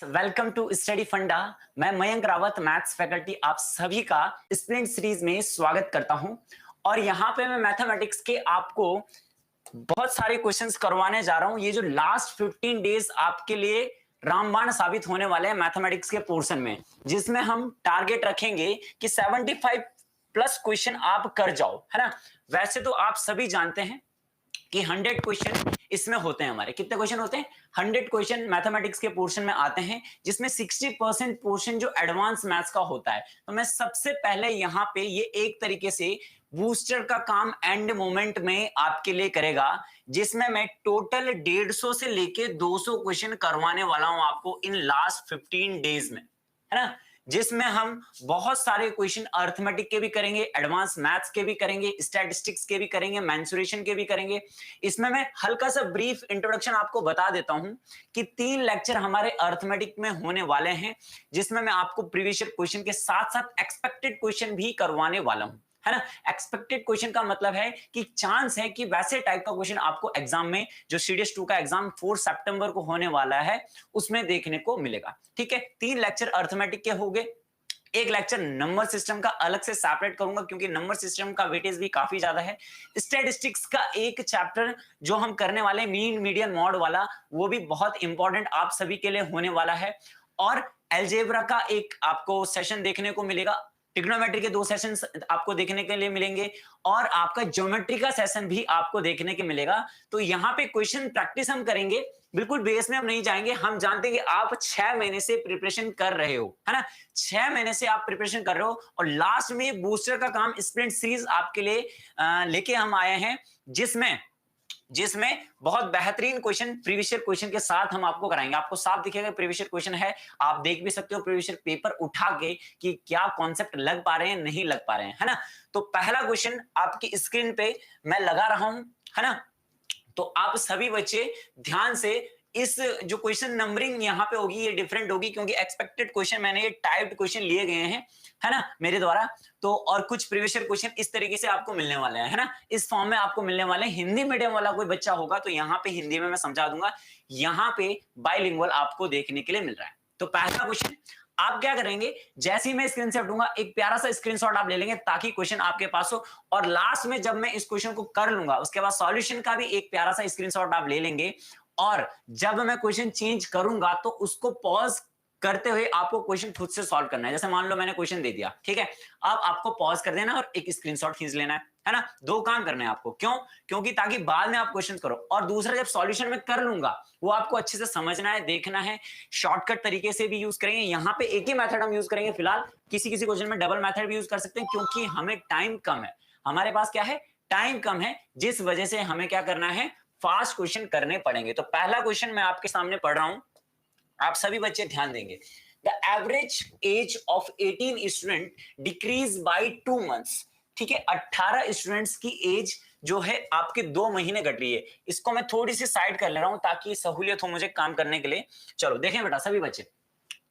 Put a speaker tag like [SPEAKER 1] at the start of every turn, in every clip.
[SPEAKER 1] Welcome to study फंडा। मैं Mayank Rawat, maths faculty, आप सभी का स्प्लिंट सीरीज में स्वागत करता हूं। और यहां पे मैं मैथमेटिक्स के आपको बहुत सारे क्वेश्चंस करवाने जा रहा हूं। ये जो लास्ट 15 डेज आपके लिए रामबाण साबित होने वाले हैं मैथमेटिक्स के पोर्शन में, जिसमें हम टारगेट रखेंगे कि 75 प्लस क्वेश्चन आप कर जाओ, है ना। वैसे तो आप सभी जानते हैं कि 100 क्वेश्चन इसमें होते हैं। हमारे कितने क्वेश्चन होते हैं? 100 क्वेश्चन मैथमेटिक्स के पोर्शन में आते हैं, जिसमें 60% पोर्शन जो एडवांस मैथ्स का होता है। तो मैं सबसे पहले यहाँ पे ये एक तरीके से बूस्टर का काम एंड मोमेंट में आपके लिए करेगा, जिसमें मैं टोटल 150 से लेके 200 क्वेश्चन करवाने वाला हूं आपको इन लास्ट 15 डेज में, है ना। जिसमें हम बहुत सारे क्वेश्चन अर्थमेटिक के भी करेंगे, एडवांस मैथ्स के भी करेंगे, स्टैटिस्टिक्स के भी करेंगे, मेंसुरेशन के भी करेंगे। इसमें मैं हल्का सा ब्रीफ इंट्रोडक्शन आपको बता देता हूं कि 3 लेक्चर हमारे अर्थमेटिक में होने वाले हैं, जिसमें मैं आपको प्रीवियस ईयर क्वेश्चन के साथ साथ एक्सपेक्टेड क्वेश्चन भी करवाने वाला हूं, है ना। एक्सपेक्टेड क्वेश्चन का मतलब है कि चांस है कि वैसे टाइप का क्वेश्चन आपको एग्जाम में, जो सीडीएस 2 का एग्जाम 4 सितंबर को होने वाला है, उसमें देखने को मिलेगा। ठीक है, 3 लेक्चर अर्थमेटिक के हो गए। एक लेक्चर नंबर सिस्टम का अलग से सेपरेट करूंगा, क्योंकि नंबर सिस्टम का वेटेज भी काफी ज्यादा है। स्टैटिस्टिक्स का एक चैप्टर जो हम करने वाले मीन मीडियन मॉड वाला, वो भी बहुत इंपॉर्टेंट आप सभी के लिए होने वाला है। और एलजेब्रा का एक आपको सेशन देखने को मिलेगा, ट्रिग्नोमेट्री के 2 सेशंस आपको देखने के लिए मिलेंगे, और आपका ज्योमेट्री का सेशन भी आपको देखने के मिलेगा। तो यहाँ पे क्वेश्चन प्रैक्टिस हम करेंगे, बिल्कुल बेस में हम नहीं जाएंगे। हम जानते हैं कि आप 6 महीने से प्रिपरेशन कर रहे हो, है ना। 6 महीने से आप प्रिपरेशन कर रहे हो, और लास्ट में बूस्टर का काम स्प्रिंट सीरीज आपके लिए लेके हम आए हैं, जिसमें बहुत बेहतरीन क्वेश्चन प्रीवियस ईयर क्वेश्चन के साथ हम आपको कराएंगे। आपको साफ दिखेगा प्रीवियस ईयर क्वेश्चन है, आप देख भी सकते हो प्रीवियस ईयर पेपर उठा के कि क्या कॉन्सेप्ट लग पा रहे हैं, नहीं लग पा रहे हैं, है ना। तो पहला क्वेश्चन आपकी स्क्रीन पे मैं लगा रहा हूं, है ना। तो आप सभी बच्चे ध्यान से, इस जो क्वेश्चन नंबरिंग यहाँ पे होगी ये डिफरेंट होगी, क्योंकि एक्सपेक्टेड क्वेश्चन मैंने ये टाइप्ड क्वेश्चन लिए गए हैं, है ना, मेरे द्वारा। तो और कुछ प्रीवियस ईयर क्वेश्चन इस तरीके से आपको मिलने वाले हैं, है ना, इस फॉर्म में आपको मिलने वाले हैं। हिंदी मीडियम वाला कोई बच्चा होगा तो यहाँ पे हिंदी में मैं समझा दूंगा, यहाँ पे बाइलिंगुअल आपको देखने के लिए मिल रहा है। तो पहला क्वेश्चन आप क्या करेंगे, जैसे ही मैं स्क्रीन से हटूंगा एक प्यारा सा स्क्रीनशॉट आप ले लेंगे, ताकि क्वेश्चन आपके पास हो। और लास्ट में जब मैं इस क्वेश्चन को कर लूंगा, उसके बाद सॉल्यूशन का भी एक प्यारा सा स्क्रीनशॉट आप ले लेंगे। और जब मैं क्वेश्चन चेंज करूंगा तो उसको पॉज करते हुए आपको क्वेश्चन खुद से सॉल्व करना है। जैसे मान लो मैंने क्वेश्चन दे दिया, ठीक है, अब आपको पॉज कर देना और एक स्क्रीनशॉट खींच लेना है ना। 2 काम करने हैं आपको। क्यों? क्योंकि ताकि बाद में आप क्वेश्चन करो, और दूसरा जब सॉल्यूशन में कर लूंगा वो आपको अच्छे से समझना है, देखना है। शॉर्टकट तरीके से भी यूज करेंगे, यहाँ पे एक ही मेथड हम यूज करेंगे फिलहाल। किसी किसी क्वेश्चन में डबल मेथड भी यूज कर सकते हैं, क्योंकि हमें टाइम कम है। हमारे पास क्या है? टाइम कम है, जिस वजह से हमें क्या करना है, फास्ट क्वेश्चन करने पड़ेंगे। तो पहला क्वेश्चन मैं आपके सामने पढ़ रहा हूं, आप सभी बच्चे ध्यान देंगे। The average age of 18 student decrease by 2 months. ठीक है, 18 स्टूडेंट्स की एज जो है आपके 2 महीने घट रही है। इसको मैं थोड़ी सी साइड कर ले रहा हूं ताकि सहूलियत हो मुझे काम करने के लिए। चलो देखें बेटा सभी बच्चे,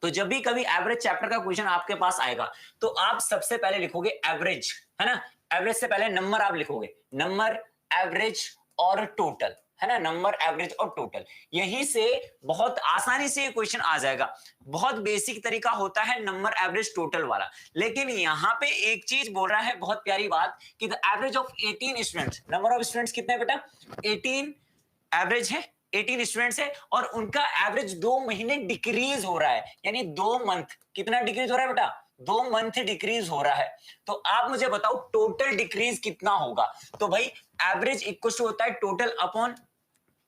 [SPEAKER 1] तो जब भी कभी एवरेज चैप्टर का क्वेश्चन आपके पास आएगा तो आप सबसे पहले लिखोगे एवरेज, है ना। एवरेज से पहले नंबर आप लिखोगे, नंबर, एवरेज और टोटल, है ना, नंबर, एवरेज और टोटल। यहीं से बहुत आसानी से ये क्वेश्चन आ जाएगा। बहुत बेसिक तरीका होता है नंबर, एवरेज, टोटल वाला। लेकिन यहाँ पे एक चीज बोल रहा है, बहुत प्यारी बात, कि the average of 18 students, number of students कितने बेटा? 18 एवरेज है, 18 स्टूडेंट्स है, और उनका एवरेज 2 महीने डिक्रीज हो रहा है, यानी 2 मंथ। कितना डिक्रीज हो रहा है बेटा? 2 मंथ डिक्रीज हो रहा है। तो आप मुझे बताओ टोटल डिक्रीज कितना होगा? तो भाई एवरेज इक्वल टू होता है टोटल अपॉन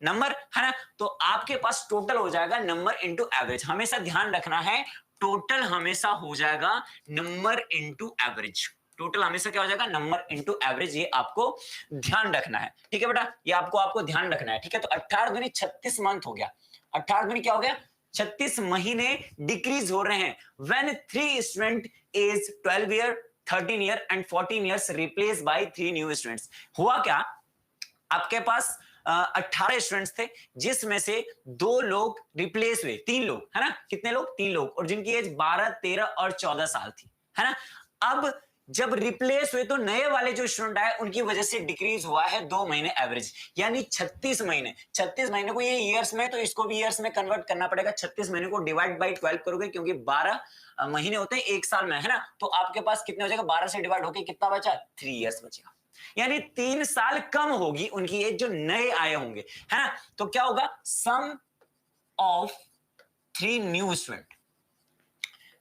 [SPEAKER 1] नंबर, है ना। तो आपके पास टोटल हो जाएगा नंबर इंटू एवरेज। हमेशा ध्यान रखना है, टोटल हमेशा हो जाएगा नंबर इंटू एवरेज। टोटल हमेशा क्या हो जाएगा? Number into average. ये आपको ध्यान रखना है, ठीक है बेटा, ये आपको ध्यान रखना है, ठीक है। तो 18 दूनी 36 मंथ हो गया। 18 दूनी क्या हो गया? 36 महीने डिक्रीज हो रहे हैं। When 3 student is 12 year, 13 year and 14 years replace by 3 new students. हुआ क्या, आपके पास 18 स्टूडेंट्स थे, जिसमें से 2 लोग रिप्लेस हुए, 3 लोग, है ना। कितने लोग? 3 लोग, और जिनकी एज 12, 13 और 14 साल थी, है ना। अब जब रिप्लेस हुए तो नए वाले जो स्टूडेंट आए उनकी वजह से डिक्रीज हुआ है 2 महीने एवरेज, यानी 36 महीने। 36 महीने को ये ईयर्स में, तो इसको भी ईयर्स में कन्वर्ट करना पड़ेगा। 36 महीने को डिवाइड बाई 12 करोगे, क्योंकि 12 महीने होते हैं एक साल में, है ना, तो आपके पास कितने हो जाएगा, 12 से डिवाइड होके कितना बचा, 3 ईयर्स बचेगा, यानी 3 साल कम होगी उनकी एज जो नए आए होंगे, है ना। तो क्या होगा, sum of 3 new student,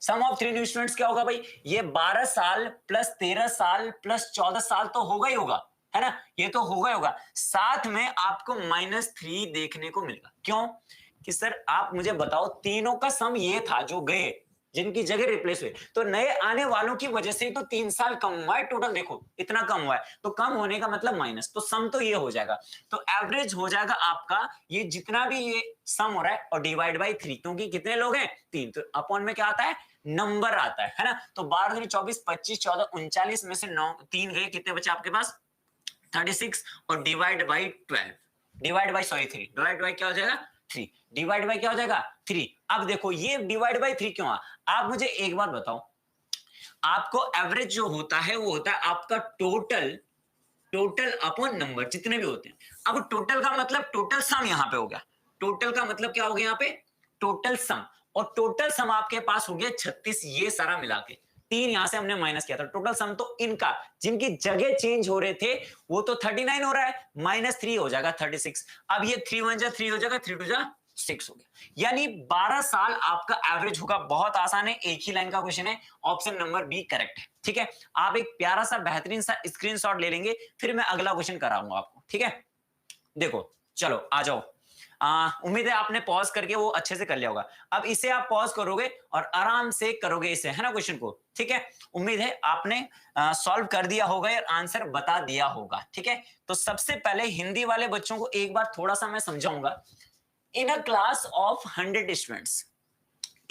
[SPEAKER 1] sum of 3 new students क्या होगा भाई, ये 12 साल प्लस 13 साल प्लस 14 साल तो होगा ही होगा, है ना, ये तो होगा ही होगा। साथ में आपको -3 देखने को मिलेगा। क्यों कि सर आप मुझे बताओ, तीनों का सम ये था जो गए, जिनकी जगह रिप्लेस हुए, तो नए आने वालों की वजह से तो 3 साल कम हुआ है। टोटल देखो इतना कम हुआ है, तो कम होने का मतलब माइनस, तो सम तो ये हो जाएगा, तो एवरेज हो जाएगा आपका ये जितना भी ये सम हो रहा है और डिवाइड बाई 3, क्योंकि कितने लोग हैं, 3, तो अपॉन में क्या आता है, नंबर आता है ना। तो 12 दूनी 24, 25, 14, 39 में से 9 3 गए, कितने बचे आपके पास, 36, और divide by 12, divide by 3, divide by क्या हो जाएगा, 3, डिवाइड बाई क्या हो जाएगा, 3। अब देखो ये डिवाइड बाई 3 क्यों आ, आप मुझे एक बात बताओ, आपको एवरेज जो होता है वो होता है आपका टोटल, टोटल अपॉन नंबर जितने भी होते हैं। अब टोटल का मतलब टोटल सम यहां पे हो गया, टोटल का मतलब क्या हो गया यहाँ पे, टोटल सम, और टोटल सम आपके पास हो गया 36, ये सारा मिला के, 3 यहां से हमने माइनस किया था, टोटल सम तो इनका जिनकी जगह चेंज हो रहे थे वो तो 39 हो रहा है, -3 हो जाएगा 36। अब ये 3 1 जा 3 हो जाएगा, 3 2 जा 6 हो गया, यानी 12 साल आपका एवरेज होगा। बहुत आसान है, एक ही लाइन का क्वेश्चन है, ऑप्शन नंबर बी करेक्ट है। ठीक है, आप एक प्यारा सा बेहतरीन सा स्क्रीनशॉट ले लेंगे, फिर मैं अगला क्वेश्चन कराऊंगा आपको। ठीक है, देखो चलो आ जाओ। उम्मीद है आपने पॉज करके वो अच्छे से कर लिया होगा। अब इसे आप पॉज करोगे और आराम से करोगे इसे, है ना, क्वेश्चन को। ठीक है, उम्मीद है आपने सॉल्व कर दिया होगा और आंसर बता दिया होगा। ठीक है, तो सबसे पहले हिंदी वाले बच्चों को एक बार थोड़ा सा मैं समझाऊंगा। इन अ क्लास ऑफ 100 स्टूडेंट्स,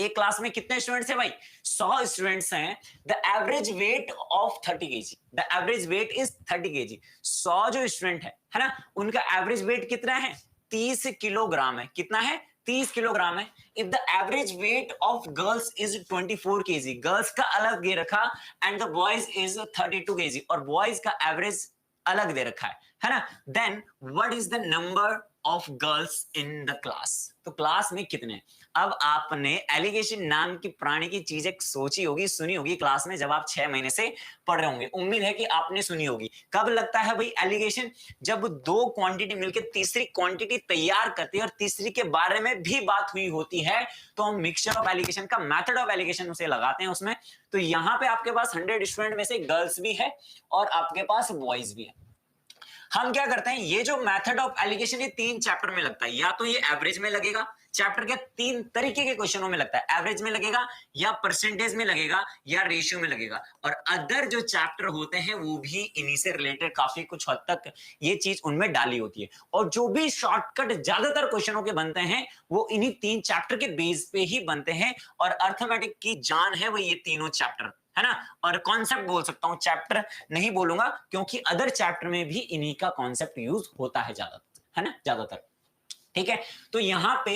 [SPEAKER 1] एक क्लास में कितने स्टूडेंट्स हैं भाई, 100 स्टूडेंट्स हैं। The average weight of 30 KG, the average wait is 30 KG. 100 जो स्टूडेंट है ना, उनका एवरेज वेट कितना है, 30 किलोग्राम है। कितना है, 30 किलोग्राम है। If the average weight of girls is 24 KG, girls का अलग दे रखा, and the boys is 32 KG, और बॉयज का एवरेज अलग दे रखा है ना, then what is the number of girls in the class, तो क्लास में कितने। अब आपने एलिगेशन नाम की प्राणी की चीज एक सोची होगी, सुनी होगी क्लास में, जब आप 6 महीने से पढ़ रहे होंगे। उम्मीद है कि आपने सुनी होगी। कब लगता है भाई एलिगेशन, जब 2 क्वांटिटी मिलकर तीसरी क्वांटिटी तैयार करती है और तीसरी के बारे में भी बात हुई होती है, तो हम मिक्सचर ऑफ एलिगेशन का मेथड ऑफ एलिगेशन उसे लगाते हैं उसमें। तो यहाँ पे आपके पास 100 स्टूडेंट में से गर्ल्स भी है और आपके पास बॉयज भी है। हम क्या करते हैं, ये जो मेथड ऑफ एलिगेशन ये 3 चैप्टर में लगता है। या तो ये एवरेज में लगेगा, चैप्टर के 3 तरीके के क्वेश्चनों में लगता है, एवरेज में लगेगा, या परसेंटेज में लगेगा, या रेशियो में लगेगा। और अदर जो चैप्टर होते हैं वो भी इन्हीं से रिलेटेड काफी कुछ हद तक ये चीज उनमें डाली होती है। और जो भी शॉर्टकट ज्यादातर क्वेश्चनों के बनते हैं वो इन्हीं 3 चैप्टर के बेस पे ही बनते हैं। और अर्थमेटिक की जान है वो ये तीनों चैप्टर, है ना। और कॉन्सेप्ट बोल सकता हूं, चैप्टर नहीं बोलूंगा, क्योंकि अदर चैप्टर में भी इन्हीं का कॉन्सेप्ट यूज होता है ज्यादातर, है ना, ज्यादातर। ठीक है, तो यहाँ पे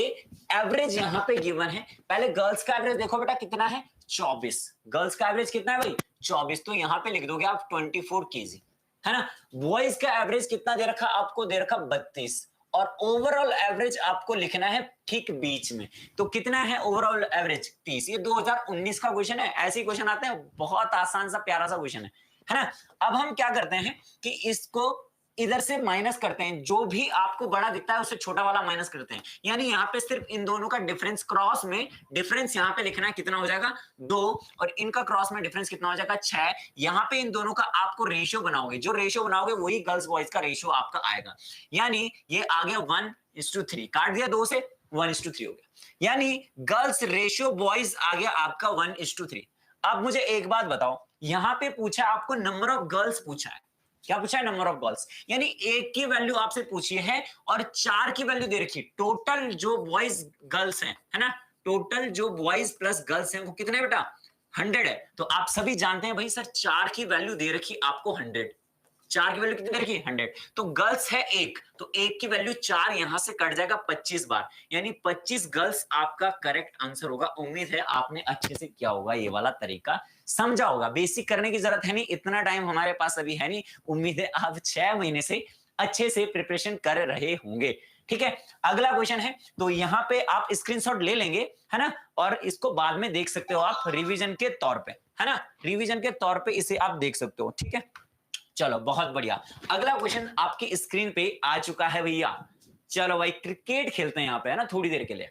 [SPEAKER 1] एवरेज यहाँ पे गिवन है। पहले गर्ल्स का एवरेज देखो बेटा कितना है, 24। गर्ल्स का एवरेज कितना है भाई, 24, तो यहाँ पे लिख दोगे आप 24 केजी, है ना। बॉयज का एवरेज कितना दे रखा, आपको दे रखा 32, और ओवरऑल एवरेज आपको लिखना है ठीक बीच में। तो कितना है ओवरऑल एवरेज, 30। ये 2019 का क्वेश्चन है, ऐसे क्वेश्चन आते हैं, बहुत आसान सा प्यारा सा क्वेश्चन है ना। अब हम क्या करते हैं कि इसको इधर से माइनस करते हैं, जो भी आपको बड़ा दिखता है उससे छोटा वाला माइनस करते हैं। यानी यहाँ पे सिर्फ इन दोनों का डिफरेंस, क्रॉस में डिफरेंस यहाँ पे लिखना है, कितना हो जाएगा 2, और इनका क्रॉस में डिफरेंस कितना हो जाएगा 6। यहाँ पे इन दोनों का आपको रेशियो बनाओगे, जो रेशियो बनाओगे वही गर्ल्स बॉयज का रेशियो आपका आएगा। यानी ये आ गया 1:3, काट दिया 2 से, 1:3 हो गया। यानी गर्ल्स रेशियो बॉयज आ गया आपका 1:3। अब मुझे एक बात बताओ, यहाँ पे पूछा आपको नंबर ऑफ गर्ल्स पूछा है, क्या पूछा है, नंबर ऑफ गर्ल्स, यानी 1 की वैल्यू आपसे पूछी है और 4 की वैल्यू दे रखी। टोटल जो बॉयज गर्ल्स हैं, है ना, टोटल जो बॉयज प्लस गर्ल्स हैं वो कितने बेटा, 100 है। तो आप सभी जानते हैं भाई सर 4 की वैल्यू दे रखी आपको 100, 4 की वैल्यू कितनी रखी 100, तो गर्ल्स है 1, तो 1 की वैल्यू 4 यहां से कट जाएगा 25 बार, यानी 25 गर्ल्स आपका करेक्ट आंसर होगा। उम्मीद है आपने अच्छे से किया होगा, ये वाला तरीका समझा होगा। बेसिक करने की जरूरत है नहीं, इतना टाइम हमारे पास अभी है नहीं। उम्मीद है आप 6 महीने से अच्छे से प्रिपरेशन कर रहे होंगे। ठीक है, अगला क्वेश्चन है, तो यहाँ पे आप स्क्रीनशॉट ले लेंगे, है ना, और इसको बाद में देख सकते हो आप रिवीजन के तौर पे, है ना, रिवीजन के तौर पे इसे आप देख सकते हो। ठीक है, चलो बहुत बढ़िया। अगला क्वेश्चन आपकी स्क्रीन पे आ चुका है भैया। चलो भाई क्रिकेट खेलते हैं यहाँ पे, है ना, थोड़ी देर के लिए।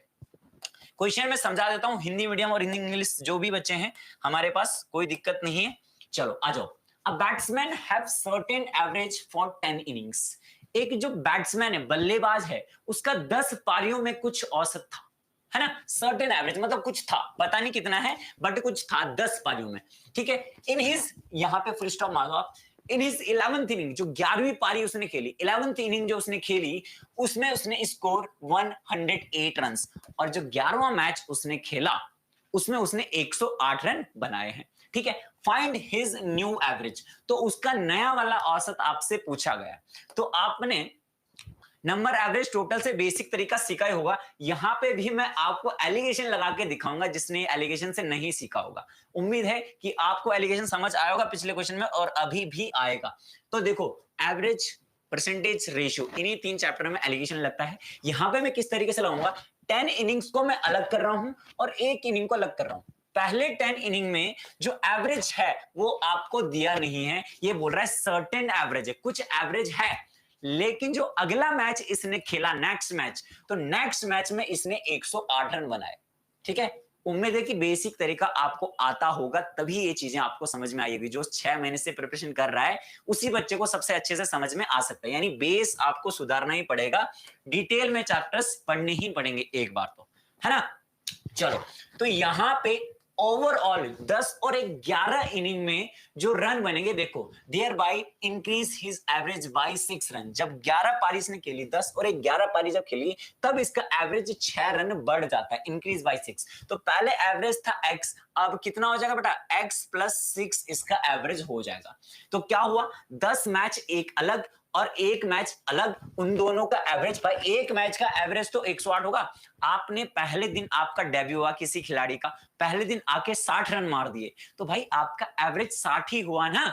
[SPEAKER 1] क्वेश्चन में समझा देता हूँ, हिंदी मीडियम और हिंदी इंग्लिश जो भी बच्चे हैं हमारे पास, कोई दिक्कत नहीं है। चलो आ जाओ। A batsman have certain average for 10 innings. एक जो बैट्समैन है, बल्लेबाज है, उसका 10 पारियों में कुछ औसत था, है ना, सर्टेन एवरेज मतलब कुछ था, पता नहीं कितना है बट कुछ था 10 पारियों में। ठीक है, इन हिज, यहां पे फुल स्टॉप मारो आप, इन हिज 11th इनिंग, जो 11वीं पारी उसने खेली, 11th इनिंग जो उसने खेली, उसमें उसने स्कोर 108 रन, और जो 11वां मैच उसने खेला उसमें उसने 108 रन बनाए हैं। ठीक है, फाइंड हिज न्यू एवरेज, तो उसका नया वाला औसत आपसे पूछा गया। तो आपने नंबर एवरेज टोटल से बेसिक तरीका सीखा ही होगा। यहां पे भी मैं आपको एलिगेशन लगा के दिखाऊंगा, जिसने एलिगेशन से नहीं सीखा होगा। उम्मीद है कि आपको एलिगेशन समझ आया होगा पिछले क्वेश्चन में, और अभी भी आएगा। तो देखो, एवरेज, परसेंटेज, रेशियो, इन्हीं 3 चैप्टर में एलिगेशन लगता है। यहां पे मैं किस तरीके से लगाऊंगा, 10 इनिंग्स को मैं अलग कर रहा हूं और 1 इनिंग को अलग कर रहा हूं। पहले 10 इनिंग में जो एवरेज है वो आपको दिया नहीं है, ये बोल रहा है सर्टेन एवरेज है, कुछ एवरेज है। लेकिन जो अगला मैच इसने खेला, नेक्स्ट मैच, तो नेक्स्ट मैच में इसने 108 रन बनाए। ठीक है, उम्मीद है कि बेसिक तरीका आपको आता होगा, तभी ये चीजें आपको समझ में आएगी। जो 6 महीने से प्रिपरेशन कर रहा है उसी बच्चे को सबसे अच्छे से समझ में आ सकता है, यानी बेस आपको सुधारना ही पड़ेगा, डिटेल में चैप्टर्स पढ़ने ही पड़ेंगे एक बार तो, है ना। चलो, तो यहां पे ओवरऑल 10 और 11 इनिंग में जो रन बनेंगे, देखो, thereby increase his average by 6 run. जब 11 पारी इसने खेली, 10 और 11 पारी जब खेली, तब इसका एवरेज 6 रन बढ़ जाता है, इंक्रीज बाय 6। तो पहले एवरेज था x, अब कितना हो जाएगा बेटा, x प्लस 6 इसका एवरेज हो जाएगा। तो क्या हुआ, 10 मैच एक अलग और 1 मैच अलग, उन दोनों का एवरेज, भाई एक मैच का एवरेज तो 108 होगा। आपने पहले दिन, आपका डेब्यू हुआ किसी खिलाड़ी का, पहले दिन आके 60 रन मार दिए, तो भाई आपका एवरेज 60 ही हुआ ना।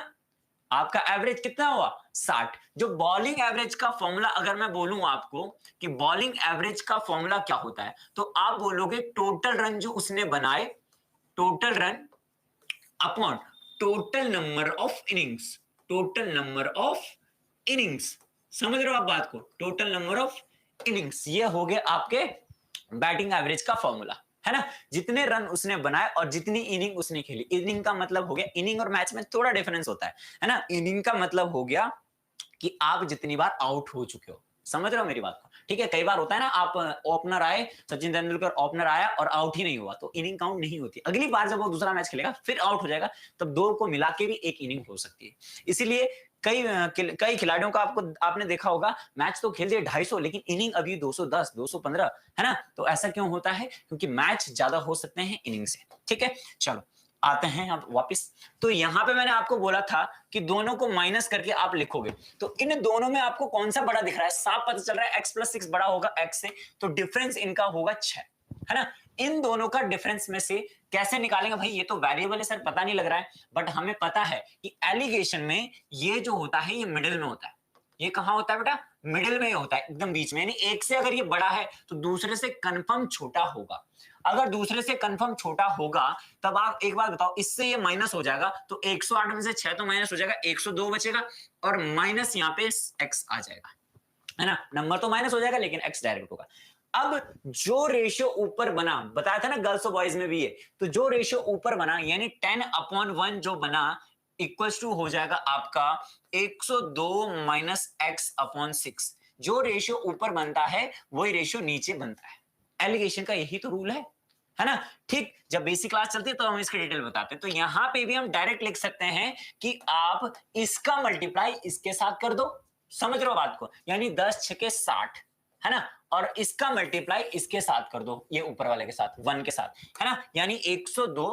[SPEAKER 1] आपका एवरेज कितना हुआ, 60। जो बॉलिंग एवरेज का फॉर्मूला अगर मैं बोलूं आपको कि बॉलिंग एवरेज का फॉर्मूला क्या होता है, तो आप बोलोगे टोटल रन जो उसने बनाए, total run upon total number of innings, total number of innings. समझ रहे हो आप बात को, टोटल नंबर ऑफ इनिंग्स, ये हो गए आपके बैटिंग एवरेज का फॉर्मूला, है ना। जितने रन उसने बनाए और जितनी इनिंग उसने खेली, इनिंग का मतलब हो गया, इनिंग और मैच में थोड़ा डिफरेंस होता है ना। इनिंग का मतलब हो गया कि आप जितनी बार आउट हो चुके हो, समझ रहे हो मेरी बात को। ठीक है, कई बार होता है ना, आप ओपनर आए, सचिन तेंदुलकर ओपनर आया और आउट ही नहीं हुआ, तो इनिंग काउंट नहीं होती। अगली बार जब वो दूसरा मैच खेलेगा फिर आउट हो जाएगा, तब दो को मिला के भी एक इनिंग हो सकती है। इसीलिए कई खिलाड़ियों का आपने देखा होगा, मैच तो खेल दिए 250, लेकिन इनिंग अभी 210, 215, है ना। तो ऐसा क्यों होता है, क्योंकि मैच ज्यादा हो सकते हैं इनिंग से। ठीक है, चलो आते हैं अब वापस। तो यहां पे मैंने आपको बोला था कि दोनों को माइनस करके आप लिखोगे, तो इन दोनों में आपको कौन सा बड़ा दिख रहा है, साफ पता चल रहा है x प्लस 6 बड़ा होगा x से, तो डिफरेंस इनका होगा 6, है ना। इन दोनों का डिफरेंस में से कैसे निकालेंगे भाई, ये तो वेरिएबल है सर, पता नहीं लग रहा है, बट हमें पता है कि एलिगेशन में ये जो होता है ये मिडिल में होता है। ये कहां होता है बेटा, मिडिल में होता है, एकदम बीच में, यानी एक से अगर ये बड़ा है तो दूसरे से कंफर्म छोटा होगा। अगर दूसरे से कंफर्म छोटा होगा, तब आप एक बात बताओ, इससे ये माइनस हो जाएगा, तो 108 में से 6 तो माइनस हो जाएगा, 102 बचेगा, और माइनस यहाँ पे x आ जाएगा, है ना। नंबर तो माइनस हो जाएगा लेकिन x डायरेक्ट होगा। अब जो रेशियो ऊपर बना, बताया था ना गर्ल्स और बॉयज में भी है, तो जो रेशियो ऊपर बना यानी 10/1 जो बना, इक्वल्स टू हो जाएगा आपका 102 माइनस x/6। जो रेशियो ऊपर बनता है वही रेशियो नीचे बनता है। एलिगेशन का यही तो रूल है ना। ठीक, जब बेसिक क्लास चलती है तो हम इसकी डिटेल बताते हैं। तो यहां पे भी हम डायरेक्ट लिख सकते हैं कि आप इसका मल्टीप्लाई इसके साथ कर दो, समझ रहे हो बात को, यानी 10 6 60, है ना, और इसका मल्टीप्लाई इसके साथ कर दो, ये ऊपर वाले के साथ, 1 के साथ, है ना, यानी 102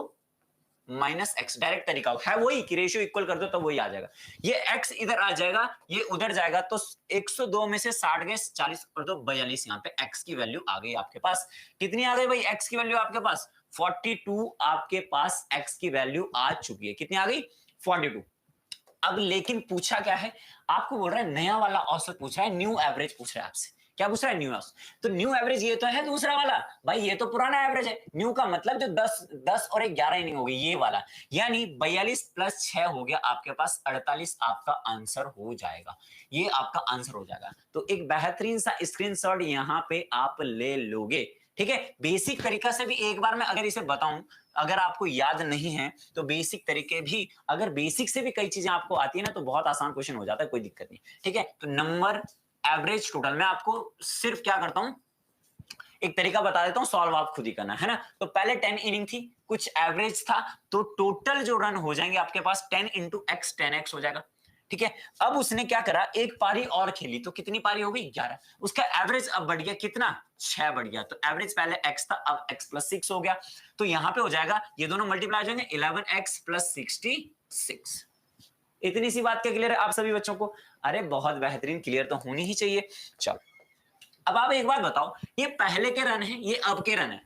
[SPEAKER 1] माइनस एक्स, डायरेक्ट तरीका है वही कि रेशियो इक्वल कर दो तो वही आ जाएगा। ये x इधर आ जाएगा, ये उधर जाएगा, तो 102 में से 60 गए, 40 कर दो 42, यहाँ पे x की वैल्यू आ गई आपके पास। कितनी आ गई भाई x की वैल्यू आपके पास? 42 आपके पास x की वैल्यू आ चुकी है। कितनी आ गई? 42। अब लेकिन पूछा क्या है आपको, बोल रहा है नया वाला औसत पूछा है, न्यू एवरेज पूछ रहा है आपसे। क्या पूछ रहा है? न्यू औसत। तो न्यू एवरेज ये तो है दूसरा वाला भाई, ये तो पुराना एवरेज है। न्यू का मतलब जो 10 और 11 ही नहीं हो गई, ये वाला, यानी 42 प्लस 6 हो गया आपके पास 48, आपका आंसर हो जाएगा। ये आपका आंसर हो जाएगा। तो एक बेहतरीन सा स्क्रीनशॉट यहाँ पे आप ले लोगे, ठीक है। बेसिक तरीका से भी एक बार मैं अगर इसे बताऊं, अगर आपको याद नहीं है तो बेसिक तरीके भी, अगर बेसिक से भी कई चीजें आपको आती है ना तो बहुत आसान क्वेश्चन हो जाता है, कोई दिक्कत नहीं, ठीक है। तो नंबर एवरेज टोटल, मैं आपको सिर्फ क्या करता हूं, एक तरीका बता देता हूं, सॉल्व आप खुद ही करना है ना। तो पहले 10 इनिंग थी, कुछ एवरेज था, तो टोटल जो रन हो जाएंगे आपके पास 10 इंटू एक्स 10x हो जाएगा, ठीक है। अब उसने क्या करा, एक पारी और खेली, तो कितनी पारी हो गई? 11। उसका एवरेज अब बढ़ गया कितना? 6 बढ़ गया। तो एवरेज पहले x था, अब x प्लस 6 हो गया। तो यहां पे हो जाएगा, ये दोनों मल्टीप्लाई हो जाएंगे, 11x प्लस 66। इतनी सी बात क्या क्लियर है आप सभी बच्चों को? अरे बहुत बेहतरीन, क्लियर तो होनी ही चाहिए। चलो अब आप एक बात बताओ, ये पहले के रन है, ये अब के रन है,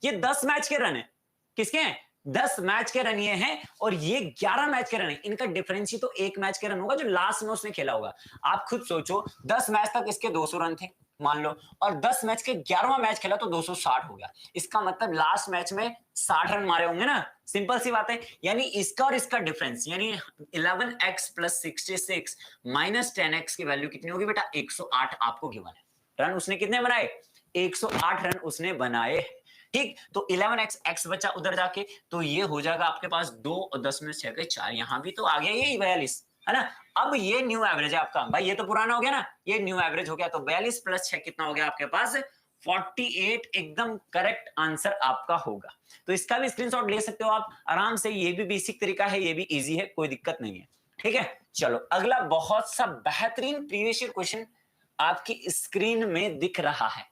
[SPEAKER 1] ये 10 मैच के रन है। किसके हैं? 10 मैच के रन ये हैं, और ये 11 मैच के रन है। इनका डिफरेंस ही तो 1 मैच के रन होगा जो लास्ट में उसने खेला होगा। आप खुद सोचो, 10 मैच तक इसके 200 रन थे मान लो, और 10 मैच के 11वां मैच खेला तो 260 हो गया। इसका मतलब लास्ट मैच में 60 रन मारे होंगे ना, सिंपल सी बात है। यानी इसका और इसका डिफरेंस, यानी 11x प्लस 66 माइनस 10x की वैल्यू कितनी होगी बेटा? 108 आपको गिवन है। रन उसने कितने बनाए? 108 रन उसने बनाए, ठीक। तो 11x, x बचा उधर जाके, तो ये हो जाएगा आपके पास 2 और 10 में 6 गए 4, यहां भी तो आ गया यही 42, है ना। अब ये न्यू एवरेज है आपका भाई, ये तो पुराना हो गया ना, ये न्यू एवरेज हो गया। तो 42 प्लस 6 कितना हो गया आपके पास? 48। एकदम करेक्ट आंसर आपका होगा। तो इसका भी स्क्रीनशॉट ले सकते हो आप आराम से, ये भी बेसिक तरीका है, ये भी इजी है, कोई दिक्कत नहीं है, ठीक है। चलो अगला बहुत सा बेहतरीन प्रीवियस ईयर क्वेश्चन आपकी स्क्रीन में दिख रहा है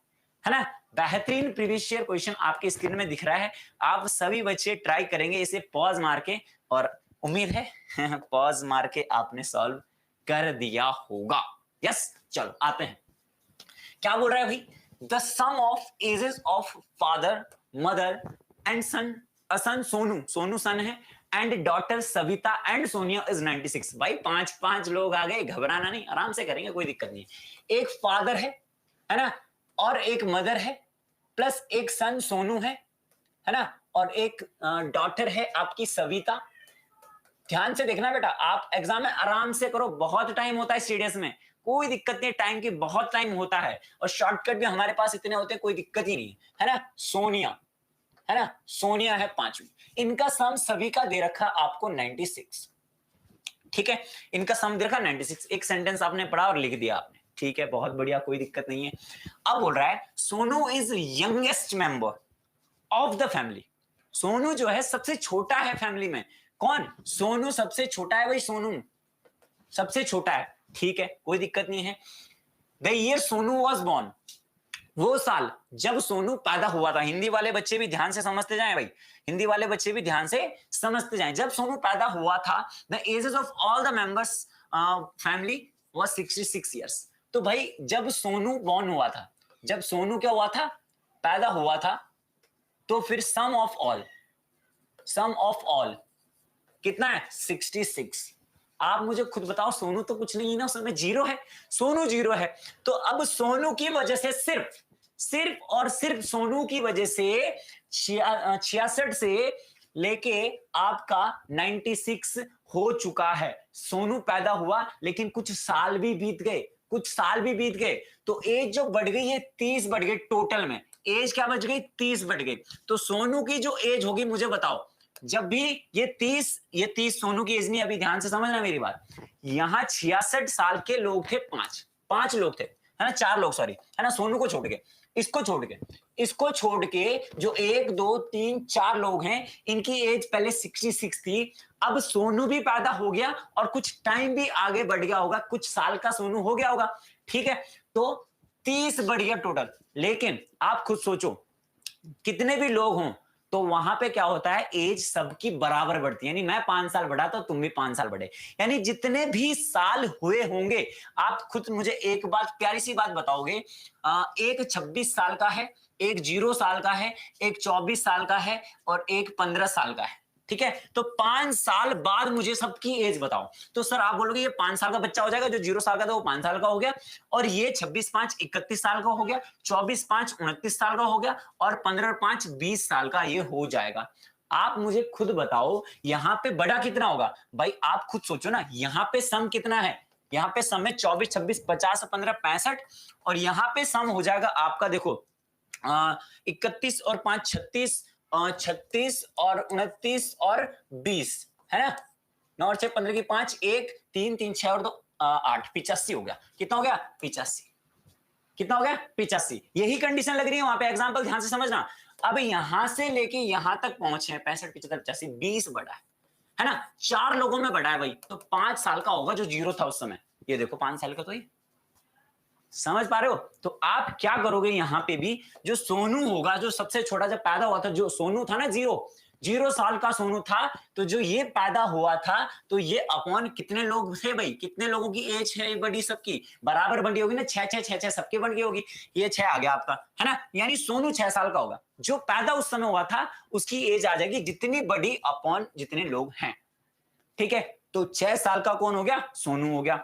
[SPEAKER 1] ना। बेहतरीन प्रीवियस ईयर क्वेश्चन आपकी स्क्रीन में दिख रहा है। आप सभी बच्चे ट्राई करेंगे इसे पॉज मार के, और उम्मीद है पॉज मार के आपने सॉल्व कर दिया होगा। यस, चलो आते हैं। क्या बोल रहा है भाई? The sum of ages of father, mother and son, son Sonu, Sonu son है, and daughter Savita and Sonia is 96। भाई 5 लोग आ गए, घबराना नहीं, आराम से करेंगे, कोई दिक्कत नहीं। एक फादर है ना, और एक मदर है, प्लस एक सन सोनू है ना, और एक डॉटर है आपकी सविता। ध्यान से देखना बेटा, आप एग्जाम में आराम से करो, बहुत टाइम होता है स्टडीज में, कोई दिक्कत नहीं, टाइम की बहुत टाइम होता है, और शॉर्टकट भी हमारे पास इतने होते हैं, कोई दिक्कत ही नहीं है ना। सोनिया है ना, सोनिया है 5वीं, इनका सम सभी का दे रखा आपको 96, ठीक है। इनका सम दे रखा 96, एक सेंटेंस आपने पढ़ा और लिख दिया आपने, ठीक है, बहुत बढ़िया, कोई दिक्कत नहीं है। अब बोल रहा है Sonu is youngest member of the family. Sonu जो है सबसे छोटा है फैमिली में। कौन? सोनू सबसे छोटा है भाई, सोनू सबसे छोटा है, ठीक है, कोई दिक्कत नहीं है। The year Sonu was born, वो साल जब सोनू पैदा हुआ था। हिंदी वाले बच्चे भी ध्यान से समझते जाएं भाई, हिंदी वाले बच्चे भी ध्यान से समझते जाएं। जब सोनू पैदा हुआ था, the ages of all the members family was 66 years. तो भाई जब सोनू बॉर्न हुआ था, जब सोनू क्या हुआ था? पैदा हुआ था, तो फिर सम ऑफ ऑल कितना है? 66। आप मुझे खुद बताओ, सोनू तो कुछ नहीं है ना, उसमें 0 है, सोनू 0 है। तो अब सोनू की वजह से सिर्फ और सिर्फ सोनू की वजह से 66 से लेके आपका 96 हो चुका है। सोनू पैदा हुआ, लेकिन कुछ साल भी बीत गए, तो एज जो बढ़ गई है 30 बढ़ गई टोटल में। एज क्या बढ़ गई? 30 बढ़ गई। तो सोनू की जो एज होगी, मुझे बताओ, जब भी ये 30 सोनू की एज नहीं, अभी ध्यान से समझना मेरी बात। यहां 66 साल के लोग थे, 5 लोग थे, है ना, 4 लोग सॉरी, है ना, सोनू को छोड़ के, इसको छोड़ के जो 1 2 3 4 लोग हैं, इनकी एज पहले 66 थी। अब सोनू भी पैदा हो गया और कुछ टाइम भी आगे बढ़ गया होगा, कुछ साल का सोनू हो गया होगा, ठीक है। तो 30 बढ़ गया टोटल। लेकिन आप खुद सोचो, कितने भी लोग हों, तो वहां पे क्या होता है, एज सबकी बराबर बढ़ती है, यानी मैं 5 साल बढ़ा तो तुम भी 5 साल बढ़े, यानी जितने भी साल हुए होंगे, आप खुद मुझे एक बात, प्यारी सी बात बताओगे, एक 26 साल का है, एक 0 साल का है, एक 24 साल का है और एक 15 साल का है, ठीक है। तो 5 साल बाद मुझे सबकी एज बताओ, तो सर आप बोलोगे ये 5 साल का बच्चा हो जाएगा, जो 0 साल का था वो 5 साल का हो गया, और ये 26 5 31 साल का हो गया, 24 5 29 साल का हो गया, और 15 5 20 साल का ये हो जाएगा। आप मुझे खुद बताओ यहां पे बड़ा कितना होगा भाई, आप खुद सोचो ना, यहां पे सम कितना है, यहां पे सम है 24 26 50 15 65, और यहां पे सम हो जाएगा आपका, देखो 31 और 5 36, 36 और 29 और 20, है ना, 9 और 6 15 की 5 1 3 3 6 और 2 8, 85 हो गया। कितना हो गया? 85। कितना हो गया? 85। यही कंडीशन लग रही है वहां पे, एग्जांपल ध्यान से समझना। अब यहां से लेके यहां तक पहुंचे हैं 65 75 85, 20 बढ़ा है ना, 4 लोगों में बढ़ा है भाई, तो 5 साल का होगा जो 0 था उस समय, ये देखो 5 साल का, तो ये समझ पा रहे हो। तो आप क्या करोगे, यहां पे भी जो सोनू होगा, जो सबसे छोटा जब पैदा हुआ था, जो सोनू था ना, 0 साल का सोनू था, तो जो ये पैदा हुआ था, तो ये अपॉन कितने लोग थे भाई, कितने लोगों की एज है बड़ी, सबकी बराबर बड़ी होगी ना, 6 6 6 6 सबकी बन गई होगी, ये 6 आ गया आपका, है ना, यानी सोनू 6 साल का होगा, जो पैदा उस समय हुआ था उसकी एज आ जाएगी जितनी बड़ी अपॉन जितने लोग हैं, ठीक है। तो 6 साल का कौन हो गया? सोनू हो गया।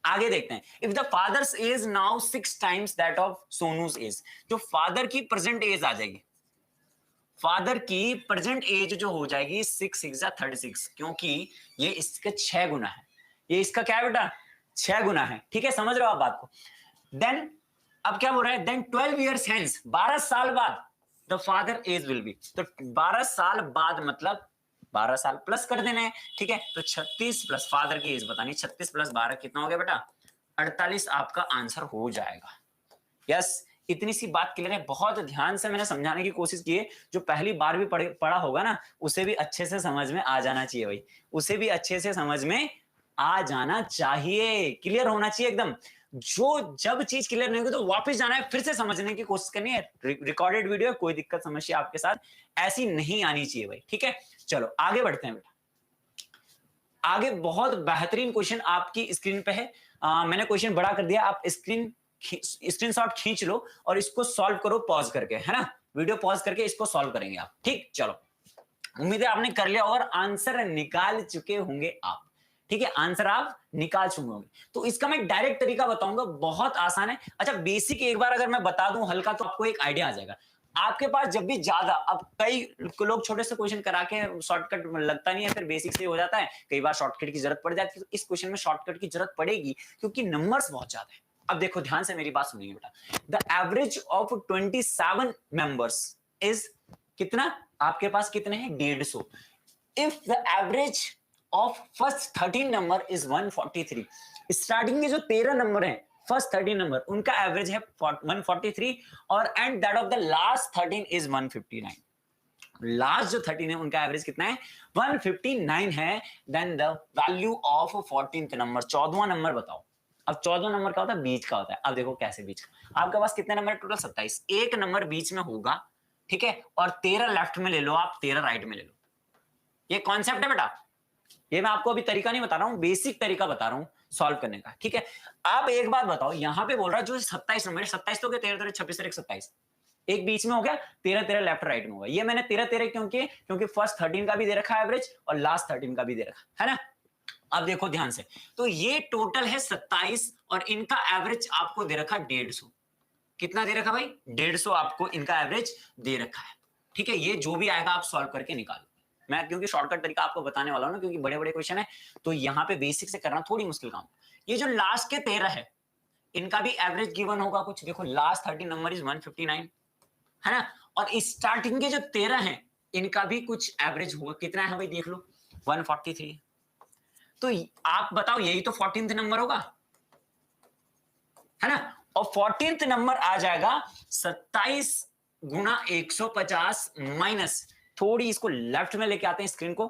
[SPEAKER 1] आगे देखते हैं, if the father's age now 6 times that of Sonu's age, जो फादर की प्रेजेंट एज आ जाएगी, फादर की प्रेजेंट एज जो हो जाएगी 6 6 36, क्योंकि ये इसके 6 गुना है, ये इसका क्या है बेटा? 6 गुना है, ठीक है, समझ रहे हो आप बात को। देन अब क्या बोल रहा है, देन 12 ईयर्स हेंस, 12 साल बाद the father age will be, तो 12 साल बाद मतलब 12 साल प्लस कर देना है, ठीक है, तो 36 प्लस फादर की एज बतानी, 36 प्लस 12 कितना हो गया बेटा? 48 आपका आंसर हो जाएगा। यस, इतनी सी बात क्लियर है, बहुत ध्यान से मैंने समझाने की कोशिश की है, जो पहली बार भी पढ़ा होगा ना, उसे भी अच्छे से समझ में आ जाना चाहिए भाई, उसे भी अच्छे से समझ में आ जाना चाहिए, क्लियर होना चाहिए एकदम। जो जब चीज क्लियर नहीं होगी तो वापस जाना है, फिर से समझने की कोशिश करनी है, रिकॉर्डेड वीडियो, कोई दिक्कत समस्या आपके साथ ऐसी नहीं आनी चाहिए भाई, ठीक है। चलो आगे बढ़ते हैं बेटा, आगे बहुत बेहतरीन क्वेश्चन आपकी स्क्रीन पे है, मैंने क्वेश्चन बड़ा कर दिया, आप स्क्रीनशॉट खींच लो और इसको सॉल्व करो पॉज करके, है ना, वीडियो पॉज करके इसको सॉल्व करेंगे आप, ठीक। चलो, उम्मीद है आपने कर लिया और आंसर निकाल चुके होंगे आप, ठीक है, आंसर आप निकाल चुके होंगे। तो इसका मैं डायरेक्ट तरीका बताऊंगा, बहुत आसान है। अच्छा, बेसिक एक बार अगर मैं बता दूं हल्का, तो आपको एक आइडिया आ जाएगा। आपके पास जब भी ज्यादा, अब कई लोग छोटे से क्वेश्चन करा के शॉर्टकट लगता नहीं है, फिर बेसिक से हो जाता है, कई बार शॉर्टकट की जरूरत पड़ जाती है, तो इस क्वेश्चन में शॉर्टकट की जरूरत पड़ेगी क्योंकि नंबर्स बहुत ज्यादा है। अब देखो ध्यान से मेरी बात सुनिए बेटा, the average of 27 members is कितना, आपके पास कितने हैं? 150। If the average of first 13 number is 143, starting के जो 13 नंबर हैं, फर्स्ट 13 नंबर, उनका एवरेज है 143, और and that of the last 13 is 159, last जो 13 है उनका एवरेज कितना है? 159 है। Then the value of 14th number, 14वां नंबर बताओ। अब 14वां नंबर क्या होता है? बीच का होता है। अब देखो कैसे बीच का, आपके पास कितने नंबर? टोटल 27, एक नंबर बीच में होगा, ठीक है, और 13 लेफ्ट में ले लो आप, 13 राइट में ले लो। ये कॉन्सेप्ट है बेटा, ये मैं आपको अभी तरीका नहीं बता रहा हूं, बेसिक तरीका बता रहा हूं सॉल्व करने का, ठीक है। आप एक बात बताओ, यहां पे बोल रहा है जो 27 नंबर, 27 तो क्या, 13 13 26 और 27, एक बीच में हो गया, 13 13 लेफ्ट राइट में होगा। ये मैंने 13 13 क्योंकि फर्स्ट 13 का भी दे रखा है एवरेज और लास्ट 13 का भी दे रखा है ना। अब देखो ध्यान से, तो ये टोटल है 27 और इनका एवरेज आपको दे रखा 150। कितना दे रखा भाई? 150 आपको इनका एवरेज दे रखा है, ठीक है। ये जो भी आएगा आप सॉल्व करके निकालो। मैं क्योंकि शॉर्टकट तरीका आपको बताने वाला हूं ना, क्योंकि बड़े बड़े क्वेश्चन है, तो यहाँ पे बेसिक से करना थोड़ी मुश्किल काम। ये जो लास्ट के 13 है, इनका भी एवरेज गिवन होगा कुछ, देखो लास्ट 13 नंबर इज 159, है ना, और स्टार्टिंग के जो 13 है, इनका भी कुछ एवरेज होगा, कितना है भाई देख लो, 143। तो आप बताओ, यही तो 14th नंबर होगा, है ना, और 14th नंबर आ जाएगा 27 गुना 150 माइनस, थोड़ी इसको लेफ्ट में लेके आते हैं स्क्रीन को,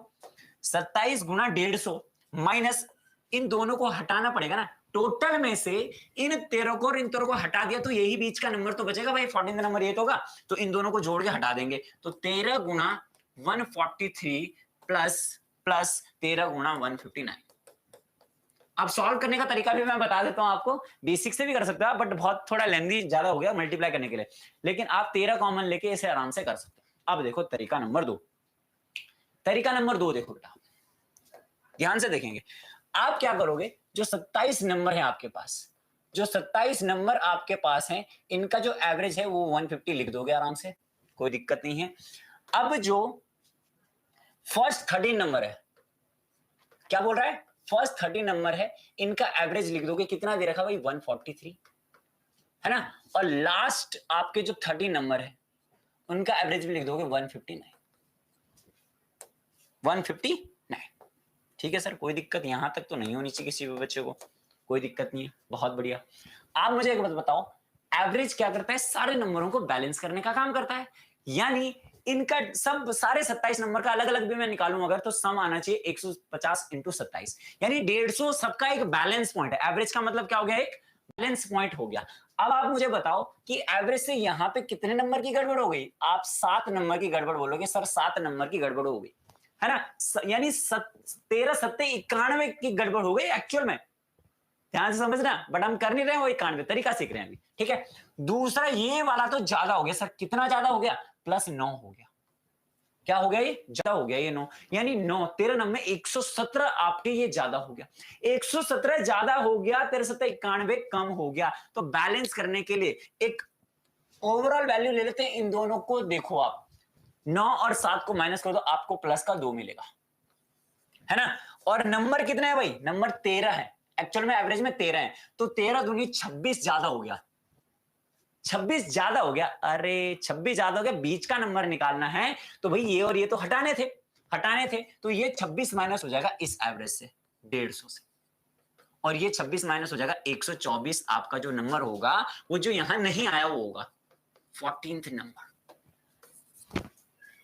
[SPEAKER 1] 27 गुना 150 माइनस, इन दोनों को हटाना पड़ेगा ना, टोटल में से इन 13 को और इन 13 को हटा दिया तो यही बीच का नंबर तो बचेगा भाई, 14 नंबर ये तो होगा, तो इन दोनों को जोड़ के हटा देंगे, तो 13 गुना 143 प्लस 13 गुना 159। अब सॉल्व करने का तरीका भी मैं बता देता हूं आपको, बेसिक से भी कर सकते हो आप, बट बहुत थोड़ा लेंथी ज्यादा हो गया मल्टीप्लाई करने के लिए, लेकिन आप 13 कॉमन लेके इसे आराम से कर सकते हो। अब देखो तरीका नंबर 2, तरीका नंबर 2 देखो बेटा, ध्यान से देखेंगे। आप क्या करोगे, जो 27 नंबर है आपके पास, जो 27 नंबर आपके पास हैं, इनका जो एवरेज है वो 150 लिख दोगे आराम से, कोई दिक्कत नहीं है। अब जो फर्स्ट 13 नंबर है, क्या बोल रहा है, फर्स्ट 13 नंबर है, इनका एवरेज लिख दोगे, कितना दे रखा भाई 143, है ना, और लास्ट आपके जो 30 नंबर है उनका एवरेज भी लिख दोगे 159। ठीक है सर, कोई दिक्कत यहां तक तो नहीं होनी चाहिए किसी भी बच्चे को, कोई दिक्कत नहीं है, बहुत बढ़िया। आप मुझे एक बात बताओ, एवरेज क्या करता है, सारे नंबरों को बैलेंस करने का काम करता है, यानी इनका सब सारे 27 नंबर का अलग अलग भी मैं निकालूं अगर, तो सम आना चाहिए 150 इंटू 27, यानी 150 सबका एक बैलेंस पॉइंट है। एवरेज का मतलब क्या हो गया, एक बैलेंस पॉइंट हो गया। अब आप मुझे बताओ कि एवरेज से यहां पे कितने नंबर की गड़बड़ हो गई, आप 7 नंबर की गड़बड़ बोलोगे सर, 7 नंबर की गड़बड़ हो गई, है ना, यानी 13 सत्ते 91 की गड़बड़ हो गई एक्चुअल में, ध्यान से समझना, बट हम कर नहीं रहे हैं, वो 91 तरीका सीख रहे हैं अभी, ठीक है। दूसरा ये वाला तो ज्यादा हो गया सर, कितना ज्यादा हो गया, +9 हो गया, क्या हो गया, ये ज्यादा हो गया, ये 9, यानी 9 13 नंबर 117 आपके ये ज्यादा हो गया, 117 ज्यादा हो गया, 13 सत्ते 91 कम हो गया। तो बैलेंस करने के लिए एक ओवरऑल वैल्यू ले लेते हैं, इन दोनों को देखो आप, 9 और 7 को माइनस कर दो, आपको प्लस का 2 मिलेगा, है ना, और नंबर कितने हैं भाई, नंबर 13 है, एक्चुअल में एवरेज में 13 है, तो 13 दूनी 26 ज्यादा हो गया, 26 ज्यादा हो गया, अरे 26 ज्यादा हो गया, बीच का नंबर निकालना है, तो भाई ये और ये तो हटाने थे, तो ये 26 माइनस हो जाएगा इस एवरेज से 150 से, और ये 26 माइनस हो जाएगा 124, आपका जो नंबर होगा वो जो यहां नहीं आया वो होगा 14th नंबर।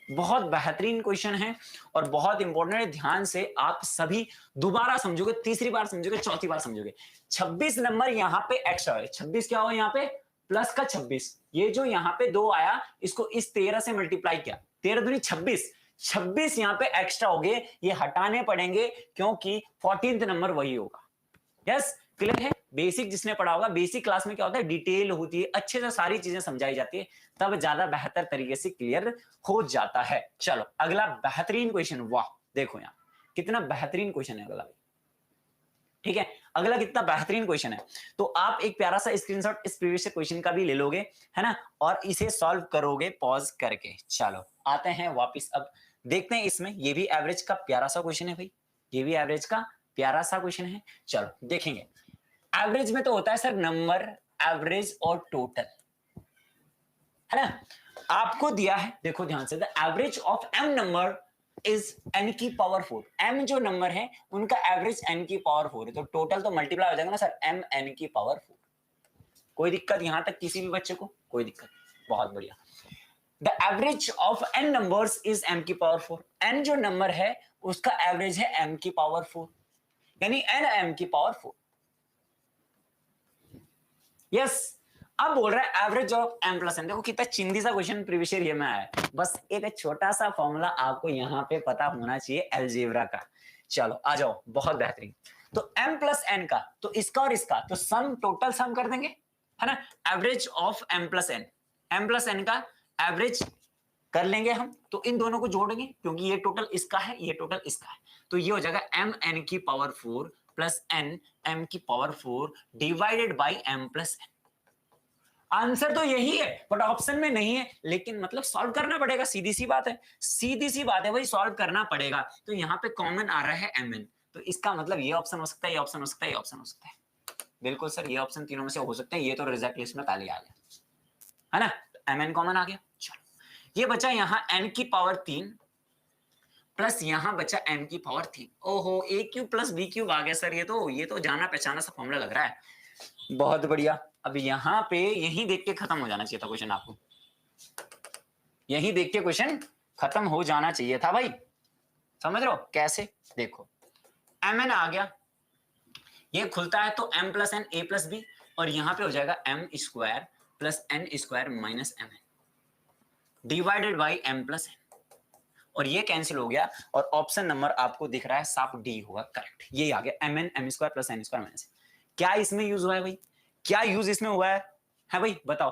[SPEAKER 1] बहुत बेहतरीन क्वेश्चन है और बहुत इंपॉर्टेंट है, ध्यान से आप सभी दोबारा समझोगे, तीसरी बार समझोगे, चौथी बार समझोगे। 26 नंबर यहाँ पे एक्स्ट्रा है, 26 क्या हुआ यहाँ पे, प्लस का 26, ये जो यहाँ पे 2 आया इसको इस 13 से मल्टीप्लाई किया, 13 दूनी 26, 26 यहाँ पे एक्स्ट्रा हो गए, ये हटाने पड़ेंगे क्योंकि 14th नंबर वही होगा। यस, क्लियर है। बेसिक जिसने पढ़ा होगा, बेसिक क्लास में क्या होता है, डिटेल होती है, अच्छे से सारी चीजें समझाई जाती है, तब ज्यादा बेहतर तरीके से क्लियर हो जाता है। चलो अगला बेहतरीन क्वेश्चन, वाह देखो यहाँ कितना बेहतरीन क्वेश्चन है अगला, ठीक है, अगला कितना बेहतरीन क्वेश्चन है। तो आप एक प्यारा सा स्क्रीनशॉट इस प्रीवियस क्वेश्चन का भी ले लोगे, है ना, और इसे सॉल्व करोगे पॉज करके। चलो आते हैं वापिस, अब देखते हैं इसमें, ये भी एवरेज का प्यारा सा क्वेश्चन है भाई, ये भी एवरेज का प्यारा सा क्वेश्चन है। चलो देखेंगे, एवरेज में तो होता है सर नंबर, एवरेज और टोटल, है ना, आपको दिया है, देखो ध्यान से, the average of m number is n की पावर 4, m जो नंबर है उनका एवरेज n की पावर 4 है, तो टोटल तो मल्टीप्लाई हो जाएगा ना सर, m n की पावर 4। कोई दिक्कत यहां तक किसी भी बच्चे को, कोई दिक्कत, बहुत बढ़िया। The average of n numbers is m की पावर 4, n जो नंबर है उसका एवरेज है m की पावर 4, यानी n m की पावर 4। यस, अब बोल रहा है average of m plus n, देखो कितना चिंदी सा क्वेश्चन प्रीवियस ईयर में आया है, बस एक छोटा सा फॉर्मूला आपको यहाँ पे पता होना चाहिए अलजेब्रा का। चलो आ जाओ, बहुत बेहतरीन। तो m प्लस n का, तो इसका और इसका तो सम, टोटल सम कर देंगे, है ना, average of m plus n का एवरेज कर लेंगे हम, तो इन दोनों को जोड़ेंगे क्योंकि ये टोटल इसका है, ये टोटल इसका है, तो ये हो जाएगा m n की पावर 4 प्लस n m की power 4 divided by m plus n। Answer तो यही है बट ऑप्शन में नहीं है, लेकिन मतलब सॉल्व करना पड़ेगा, सीधी सी बात है, सीधी सी बात है भाई, सॉल्व करना पड़ेगा। तो यहाँ पे कॉमन आ रहा है mn, तो इसका मतलब ये ऑप्शन हो सकता है, ये ऑप्शन हो सकता है, ये ऑप्शन हो सकता है, बिल्कुल सर ये ऑप्शन तीनों में से हो सकते हैं, ये तो रिजल्ट लिस्ट में पहले आ गया, है ना, mn कॉमन आ गया। चलो ये बचा यहाँ n की पावर 3 प्लस यहाँ बचा m की पावर 3, ओहो a cube plus b cube आ गया सर, ये तो जाना पहचाना सा फॉर्मूला लग रहा है, बहुत बढ़िया। अब यहाँ पे यहीं देख के खत्म हो जाना चाहिए था क्वेश्चन, आपको यहीं देख के क्वेश्चन खत्म हो जाना चाहिए था भाई, समझ रहे हो कैसे, देखो mn आ गया, ये खुलता है तो m plus n a plus b, और यहां पे हो जाएगा m square plus n square minus m n divided by m plus n, और ये कैंसिल हो गया और ऑप्शन नंबर आपको दिख रहा है साफ डी होगा करेक्ट। ये आ गया mn m square plus n square minus. क्या इसमें यूज हुआ है भाई? क्या यूज इसमें हुआ है भाई बताओ,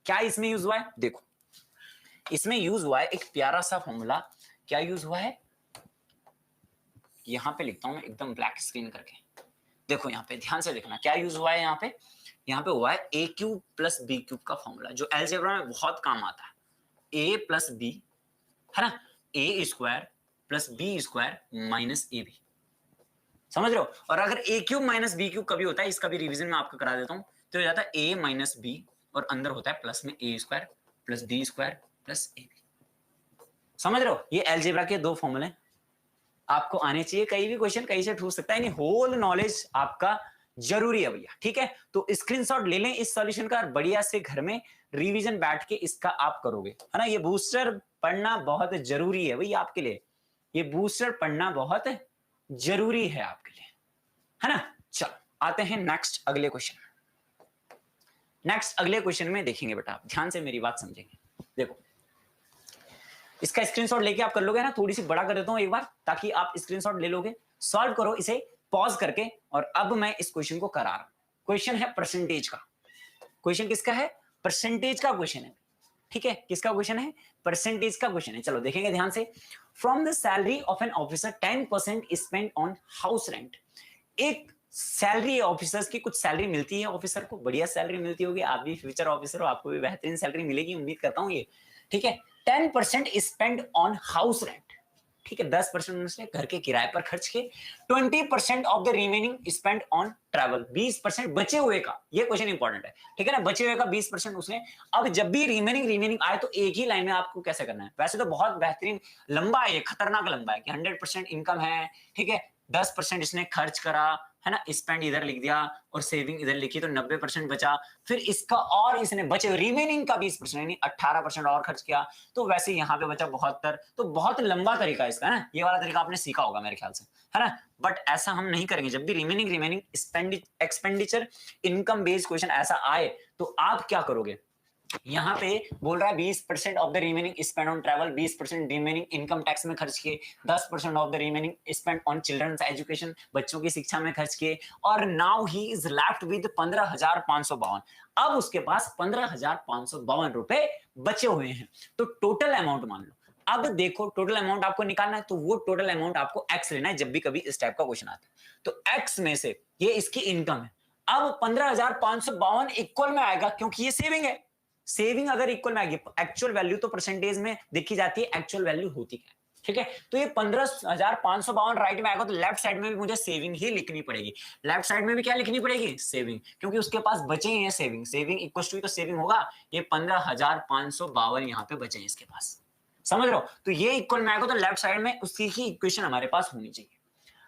[SPEAKER 1] क्या इसमें यूज हुआ है? देखो इसमें यूज हुआ है एक प्यारा सा फॉर्मूला। क्या यूज हुआ है? यहां पे लिखता हूं मैं एकदम ब्लैक स्क्रीन करके, देखो यहां पे ध्यान से देखना क्या यूज हुआ है। यहां पे हुआ है ए क्यूब प्लस बी क्यूब का फॉर्मूला, जो अलजेब्रा में बहुत काम आता है। ए प्लस बी है ना, A square plus B square minus A B, समझ रहे हो? और अगर A cube minus B cube कभी होता है, इसका भी रिवीजन मैं आपको करा देता हूं, तो हो जाता है ए माइनस बी और अंदर होता है प्लस में A square plus B square plus A B. समझ रहे हो? ये अलजेब्रा के दो फॉर्मूले आपको आने चाहिए, कहीं भी क्वेश्चन कहीं से पूछ सकता है, होल नॉलेज आपका जरूरी है भैया। ठीक है, तो स्क्रीनशॉट ले लें इस सॉल्यूशन का, बढ़िया से घर में रिवीजन बैठ के इसका आप करोगे, है ना। ये बूस्टर पढ़ना बहुत जरूरी है भैया आपके लिए, ये बूस्टर पढ़ना बहुत जरूरी है आपके लिए, है ना। चलो आते हैं नेक्स्ट अगले क्वेश्चन। नेक्स्ट अगले क्वेश्चन में देखेंगे बेटा, आप ध्यान से मेरी बात समझेंगे। देखो इसका स्क्रीनशॉट लेके आप कर लोगे ना, थोड़ी सी बड़ा कर देता हूं एक बार ताकि आप स्क्रीनशॉट ले लोगे। सॉल्व करो इसे पॉज करके, और अब मैं इस क्वेश्चन को करा रहा हूं। क्वेश्चन है परसेंटेज का। क्वेश्चन किसका है? परसेंटेज का क्वेश्चन है। ठीक है, किसका क्वेश्चन है? परसेंटेज का क्वेश्चन है। चलो देखेंगे ध्यान से। From the salary of an officer 10% spend on house rent. एक सैलरी ऑफिसर्स की कुछ सैलरी मिलती है, ऑफिसर को बढ़िया सैलरी मिलती होगी, आप भी फ्यूचर ऑफिसर हो, आपको भी बेहतरीन सैलरी मिलेगी, उम्मीद करता हूं ये। ठीक है, 10% स्पेंड ऑन हाउस रेंट। ठीक है, 10% उसने घर के किराए पर खर्च किए। 20% of the remaining spend on travel. 20% बचे हुए का, ये क्वेश्चन इंपॉर्टेंट है, ठीक है ना, बचे हुए का 20% उसने। अब जब भी रिमेनिंग आए तो एक ही लाइन में आपको कैसे करना है। वैसे तो बहुत बेहतरीन लंबा है, खतरनाक लंबा है कि 100% इनकम है, ठीक है, 10% इसने खर्च करा, है ना, स्पेंड इधर लिख दिया और सेविंग इधर लिखी, तो 90% बचा। फिर इसका और इसने बचे रिमेनिंग का 20% यानी 18% और खर्च किया, तो वैसे यहाँ पे बचा 72। तो बहुत लंबा तरीका है इसका, ना। ये वाला तरीका आपने सीखा होगा मेरे ख्याल से, है ना। बट ऐसा हम नहीं करेंगे। जब भी remaining expenditure income based question ऐसा आए तो आप क्या करोगे? यहाँ पे बोल रहा है 20% of the remaining spend on travel, 20% remaining income tax में खर्च किए, 10% of the remaining spend on children's education, बच्चों की शिक्षा में खर्च किए, और now he is left with 15,552। अब उसके पास 15,552 रुपए बचे हुए हैं। तो टोटल अमाउंट मान लो। अब देखो टोटल अमाउंट आपको निकालना है, तो वो टोटल अमाउंट आपको एक्स लेना है जब भी कभी इस टाइप का क्वेश्चन आता है। तो एक्स में से ये इसकी इनकम है। अब 15,552 इक्वल में आएगा क्योंकि ये सेविंग है। सेविंग अगर इक्वल में आएगी, एक्चुअल वैल्यू तो परसेंटेज में देखी जाती है, एक्चुअल वैल्यू होती है, ठीक है। तो ये 15,552 राइट में आएगा, तो लेफ्ट साइड में भी मुझे सेविंग ही लिखनी पड़ेगी। लेफ्ट साइड में भी क्या लिखनी पड़ेगी? सेविंग, क्योंकि उसके पास बचे हैं सेविंग। सेविंग इक्वल टू तो सेविंग होगा। ये 15,552 यहाँ पे बचे हैं इसके पास, समझ रहे हो। तो ये इक्वल में आएगा, तो लेफ्ट साइड में उसकी ही इक्वेशन हमारे पास होनी चाहिए।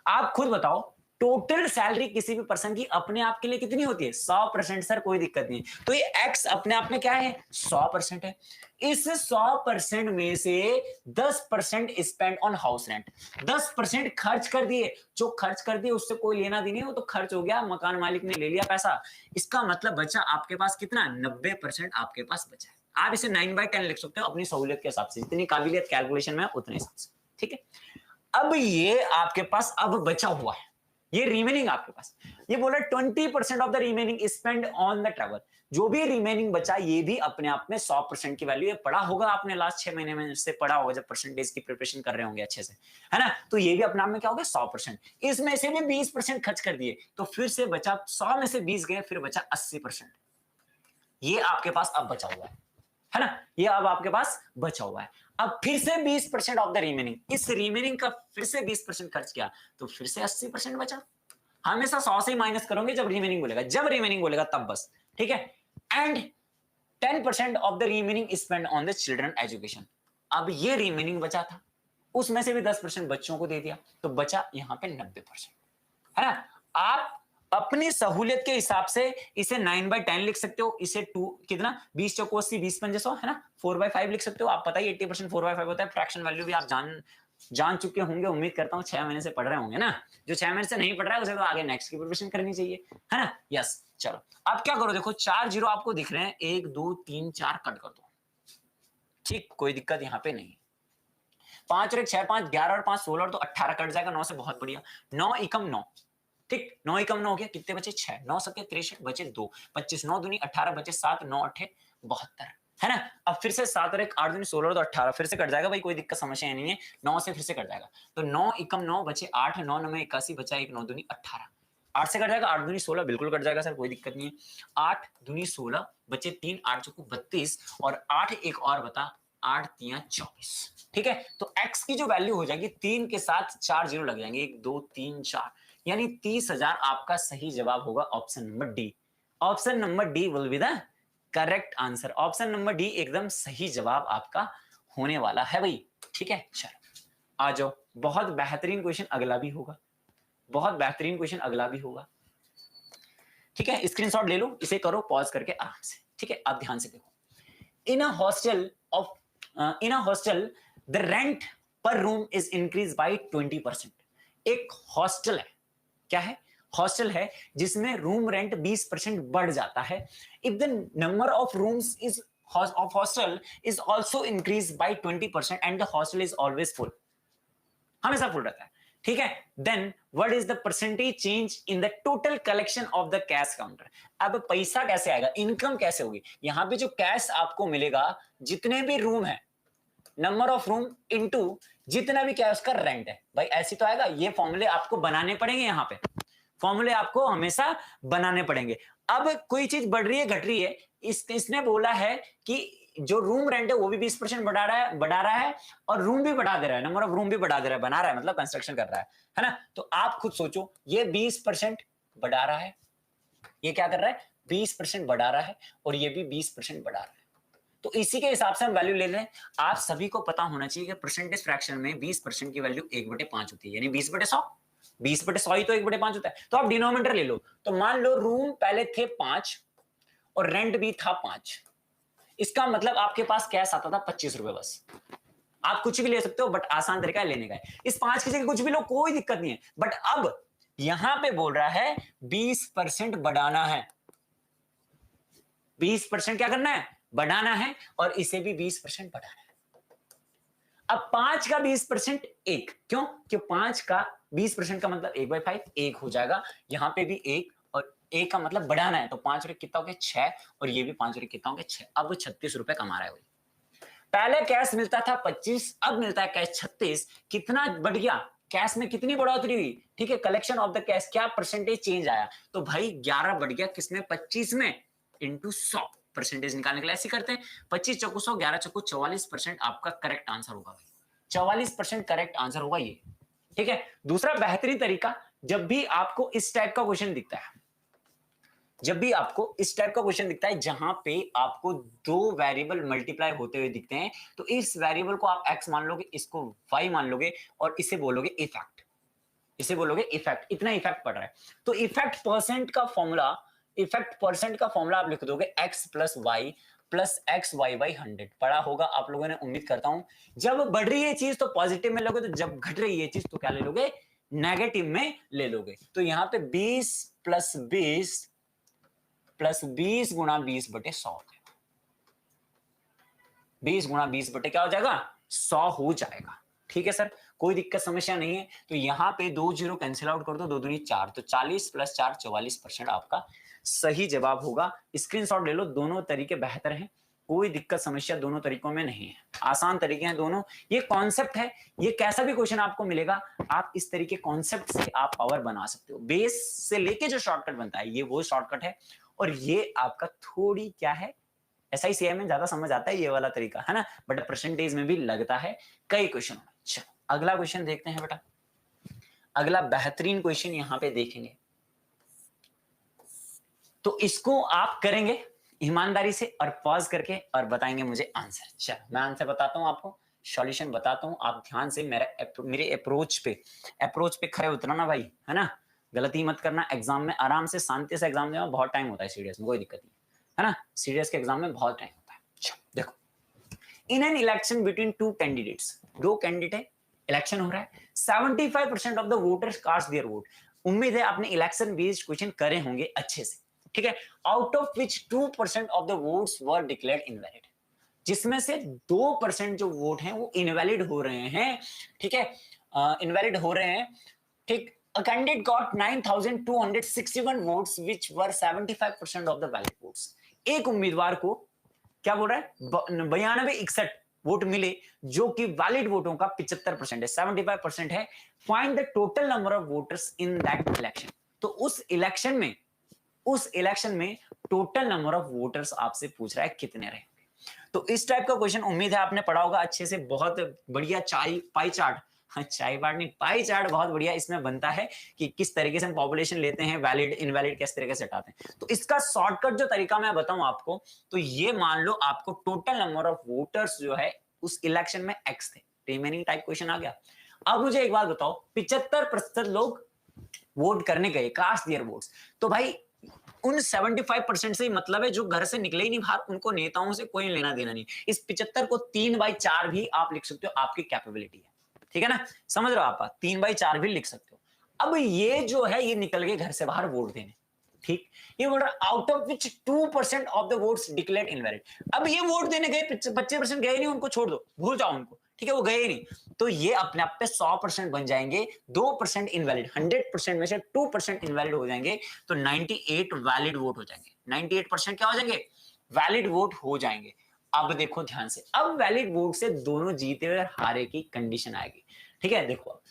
[SPEAKER 1] आप खुद बताओ टोटल सैलरी किसी भी पर्सन की अपने आप के लिए कितनी होती है? 100%। सर कोई दिक्कत नहीं। तो ये एक्स अपने आप में क्या है? 100% है। इस 100% में से 10% स्पेंड ऑन हाउस रेंट, 10% खर्च कर दिए। जो खर्च कर दिए उससे कोई लेना देना नहीं, वो तो खर्च हो गया, मकान मालिक ने ले लिया पैसा। इसका मतलब बचा आपके पास कितना? 90% आपके पास बचा है। आप इसे 9/10 लिख सकते हो अपनी सहूलियत के हिसाब से, जितनी काबिलियत कैलकुलेशन में उतने हिसाब से, ठीक है। अब ये आपके पास अब बचा हुआ है, ये रिमेनिंग आपके पास। ये बोला 20% of the remaining spend on the travel. जो भी रिमेनिंग बचा ये भी अपने आप में 100% की वैल्यू। ये पढ़ा होगा आपने लास्ट 6 महीने में, से पढ़ा होगा जब परसेंटेज की प्रिपरेशन कर रहे होंगे अच्छे से, है ना। तो ये भी अपने आप में क्या हो गया? 100%। इसमें से भी 20% खर्च कर दिए, तो फिर से बचा 100 में से 20 गए, फिर बचा 80%। ये आपके पास अब बचा हुआ है ना। ये अब आपके पास बचा हुआ है। अब फिर से 20% ऑफ द रिमेनिंग, इस रिमेनिंग का फिर से 20% खर्च किया, तो फिर से 80% बचा। हमेशा 100 से ही माइनस करोगे जब रिमेनिंग बोलेगा, जब रिमेनिंग बोलेगा तब बस, ठीक है। And 10% of the remaining spend on the children education. अब ये रिमेनिंग बचा था, उसमें से भी 10% बच्चों को दे दिया, तो बचा यहां पे 90%, है ना। आप अपनी सहूलियत के हिसाब से इसे 9/10 लिख सकते हो, इसे 2 कितना 20 चौको 80 20 पंजे 100, है ना। 4/5 लिख सकते हो। आप पता ही 80% 4/5 होता है। फ्रैक्शन वैल्यू भी आप जान चुके होंगे, उम्मीद करता हूँ 6 महीने से पढ़ रहे होंगे ना। जो 6 महीने से नहीं पढ़ रहा है उसे तो आगे नेक्स्ट की प्रिपरेशन करनी चाहिए, है ना। यस, चलो अब क्या करो, देखो 4 जीरो आपको दिख रहे हैं, 1 2 3 4 कट कर दो, ठीक, कोई दिक्कत यहाँ पे नहीं। 5 और 1 6, 5 11 और 5 16 तो 18 कट जाएगा 9 से, बहुत बढ़िया। 9 एकम 9, ठीक, 9 एकम 9 हो गया, कितने बचे 6, 9 सके 63 बचे 2, 25 9 दूनी 18 बचे 7, 9 अठे 72, है ना। अब फिर से 7 और 1 8 दूनी 16 तो 18 फिर से कट जाएगा भाई, कोई दिक्कत समस्या नहीं है, 9 से फिर से कट जाएगा। तो 9 एकम 9 बचे 8, 9 9 में 81 बचा 1, 9 दूनी 18, 8 से कट जाएगा, 8 दूनी 16 बिल्कुल कट जाएगा सर, कोई दिक्कत नहीं है। 8 दूनी 16 बचे 3, 8 चौको 32 और 8 एक और बता, 8 तिया 24, ठीक है। तो x की जो वैल्यू हो जाएगी 3 के साथ 4 जीरो लग जाएंगे, 1 2 3 4, यानी 30,000 आपका सही जवाब होगा option number D. Option number D will be the correct answer. Option number D एकदम सही जवाब आपका होने वाला है भाई, ठीक है। चलो आ जाओ, बहुत बेहतरीन क्वेश्चन अगला भी होगा, बहुत बेहतरीन क्वेश्चन अगला भी होगा, ठीक है। स्क्रीनशॉट ले लो, इसे करो पॉज करके आराम से, ठीक है। आप ध्यान से देखो, इन अ हॉस्टल द रेंट पर रूम इज इंक्रीज बाय 20%। एक हॉस्टल है, क्या है, हॉस्टल है जिसमें रूम रेंट 20% बढ़ जाता है। If the number of rooms is of hostel is also increase by 20% and the hostel is always full, हमेशा फुल रहता है, ठीक है। Then what is the percentage change in the total collection of the cash counter. अब पैसा कैसे आएगा, income कैसे होगी, यहां पे जो कैश आपको मिलेगा, जितने भी रूम है, नंबर ऑफ रूम इनटू जितना भी क्या उसका रेंट है, भाई ऐसे तो आएगा। ये फॉर्मूले आपको बनाने पड़ेंगे, यहां पे फॉर्मूले आपको हमेशा बनाने पड़ेंगे। अब कोई चीज बढ़ रही है घट रही है, इसने बोला है कि जो रूम रेंट है वो भी 20% बढ़ा रहा है और रूम भी बढ़ा दे रहा है, नंबर ऑफ रूम भी बढ़ा दे रहा है, बना रहा है मतलब कंस्ट्रक्शन कर रहा है ना। तो आप खुद सोचो, ये 20% बढ़ा रहा है, ये क्या कर रहा है 20% बढ़ा रहा है, और ये भी 20% बढ़ा रहा है। तो इसी के हिसाब से हम वैल्यू ले लें। आप सभी को पता होना चाहिए कि परसेंटेज फ्रैक्शन में 20% की वैल्यू 1/5 होती है, यानी 20/100, 20/100 ही तो 1/5 होता है। तो आप डिनोमिनेटर ले लो, तो मान लो रूम पहले थे 5 और रेंट भी था 5, इसका मतलब आपके पास कैश आता था 25 रुपए बस। आप कुछ भी ले सकते हो, बट आसान तरीका है लेने का है, इस 5 की जगह कुछ भी लो, कोई दिक्कत नहीं है। बट अब यहां पे बोल रहा है 20% बढ़ाना है, 20% क्या करना है, बढ़ाना है, और इसे भी 20% बढ़ाना है। अब 5 का 20% 1, क्यों, क्यों 5 का 20% का मतलब 1/5 1 हो जाएगा, यहां पे भी 1, और 1 का मतलब बढ़ाना है, तो 5 रुपए कितना हो गया 6, और ये भी 5 रुपए कितना हो गया 6। अब वो 36 रुपए कमा रहा है। पहले कैश मिलता था 25, अब मिलता है कैश 36, कितना बढ़ गया, कैश में कितनी बढ़ोतरी हुई, ठीक है। कलेक्शन ऑफ द कैश, क्या परसेंटेज चेंज आया, तो भाई 11 बढ़ गया किसमें, 25 में, इंटू 100 परसेंटेज निकालने के लिए ऐसे करते हैं, 25 चौको 100, 11 चौको 44% आपका करेक्ट आंसर होगा भाई, 44% करेक्ट आंसर होगा ये, ठीक है। दूसरा बेहतरीन तरीका, जब भी आपको इस टाइप का क्वेश्चन दिखता है, जब भी आपको इस टाइप का क्वेश्चन दिखता है जहां पे आपको दो वेरिएबल मल्टीप्लाई होते हुए दिखते हैं, तो इस वेरिएबल को आप x मान लोगे, इसको y मान लोगे, और इसे बोलोगे इफेक्ट, इसे बोलोगे इफेक्ट, इतना इफेक्ट पड़ रहा है। तो इफेक्ट परसेंट का फॉर्मूला, इफेक्ट परसेंट का फॉर्मूला आप लिख दोगे x plus y plus x y by 100, पढ़ा होगा आप लोगों ने, उम्मीद करता हूं। जब बढ़ रही है चीज तो पॉजिटिव में लोगे, तो जब घट रही है चीज तो क्या ले लोगे, नेगेटिव में ले लोगे। तो यहां पे 20 प्लस 20 प्लस 20 गुणा 20/100 हो जाएगा, 20 गुणा 20 क्या हो जाएगा 100 हो जाएगा, ठीक है सर, कोई दिक्कत समस्या नहीं है। तो यहां पे 2 जीरो कैंसिल आउट कर दो, 2 दूनी 4, तो 40 प्लस 4 44% आपका सही जवाब होगा। स्क्रीनशॉट ले लो, दोनों तरीके बेहतर हैं, कोई दिक्कत समस्या दोनों तरीकों में नहीं है, आसान तरीके हैं दोनों। ये कॉन्सेप्ट है, ये कैसा भी क्वेश्चन आपको मिलेगा, आप इस तरीके कॉन्सेप्ट से आप पावर बना सकते हो। बेस से लेके जो शॉर्टकट बनता है ये वो शॉर्टकट है, और ये आपका थोड़ी क्या है, SICI में ज्यादा समझ आता है ये वाला तरीका, है ना, बट परसेंटेज में भी लगता है कई क्वेश्चन। चलो अगला क्वेश्चन देखते हैं बेटा, अगला बेहतरीन क्वेश्चन यहां पे देखेंगे, तो इसको आप करेंगे ईमानदारी से और पॉज करके और बताएंगे मुझे आंसर। चलो मैं आंसर बताता हूं आपको, सॉल्यूशन बताता हूं, आप ध्यान से मेरे अप्रोच पे खड़े उतरना भाई, है ना, गलती मत करना। एग्जाम में आराम से शांति से एग्जाम देना, बहुत टाइम होता है सीरियस में, कोई दिक्कत नहीं है ना, सीरियस के एग्जाम में बहुत टाइम होता है। चलो देखो, in an election between two candidates, दो कैंडिडेट है, इलेक्शन हो रहा है, 75% of the voters cast their vote. उम्मीद है आपने इलेक्शन बेस्ड क्वेश्चन करे होंगे अच्छे से, ठीक है। Out of which 2% of the votes were declared invalid, जिसमें से 2% जो वोट हैं वो इनवैलिड हो रहे हैं, ठीक है, इनवैलिड हो रहे हैं, ठीक। A candidate got 9,261 votes which were 75% of the valid votes। एक उम्मीदवार को क्या बोल रहा है, 9261 वोट मिले जो कि वैलिड वोटों का 75% है, 75% है। Find the total number of voters in that election. तो उस इलेक्शन में टोटल नंबर ऑफ वोटर्स आपसे पूछ रहा है कितने रहे। तो इस टाइप का क्वेश्चन उम्मीद है आपने पढ़ा होगा अच्छे से, बहुत बढ़िया पाई चार्ट, चाय बार नहीं, पाई चार्ट बहुत बढ़िया इसमें बनता है कि किस तरीके से हम पॉपुलेशन लेते हैं, वैलिड इनवैलिड किस तरीके से हटाते हैं। तो इसका शॉर्टकट जो तरीका मैं बताऊं आपको, तो ये मान लो आपको टोटल नंबर ऑफ वोटर्स जो है उस इलेक्शन में एक्स थे, रिमेनिंग टाइप क्वेश्चन आ गया। अब मुझे एक बात बताओ, 75% लोग वोट करने गए, कास्ट देयर वोट्स, तो भाई उन 75% से मतलब है जो घर से निकले ही नहीं बाहर, उनको नेताओं से कोई लेना देना नहीं। इस 75 को 3/4 भी आप लिख सकते हो, आपकी कैपेबिलिटी है, ठीक है ना, समझ रहे हो आप, 3/4 भी लिख सकते हो। अब ये जो है ये निकल गए घर से बाहर वोट देने, ठीक। ये बोल रहा out of which 2% of the votes declared invalid. अब ये वोट देने गए, 25% गए नहीं, उनको छोड़ दो, भूल जाओ उनको, ठीक है, वो गए ही नहीं। तो ये अपने आप पे 100% बन जाएंगे, 2% इनवैलिड, 100% में से 2% इनवैलिड हो जाएंगे, तो 98 वैलिड वोट हो जाएंगे। 98% क्या हो जाएंगे, वैलिड वोट हो जाएंगे। अब देखो ध्यान से, अब वैलिड वोट से दोनों जीते हुए और हारे की कंडीशन आएगी, ठीक है। देखो,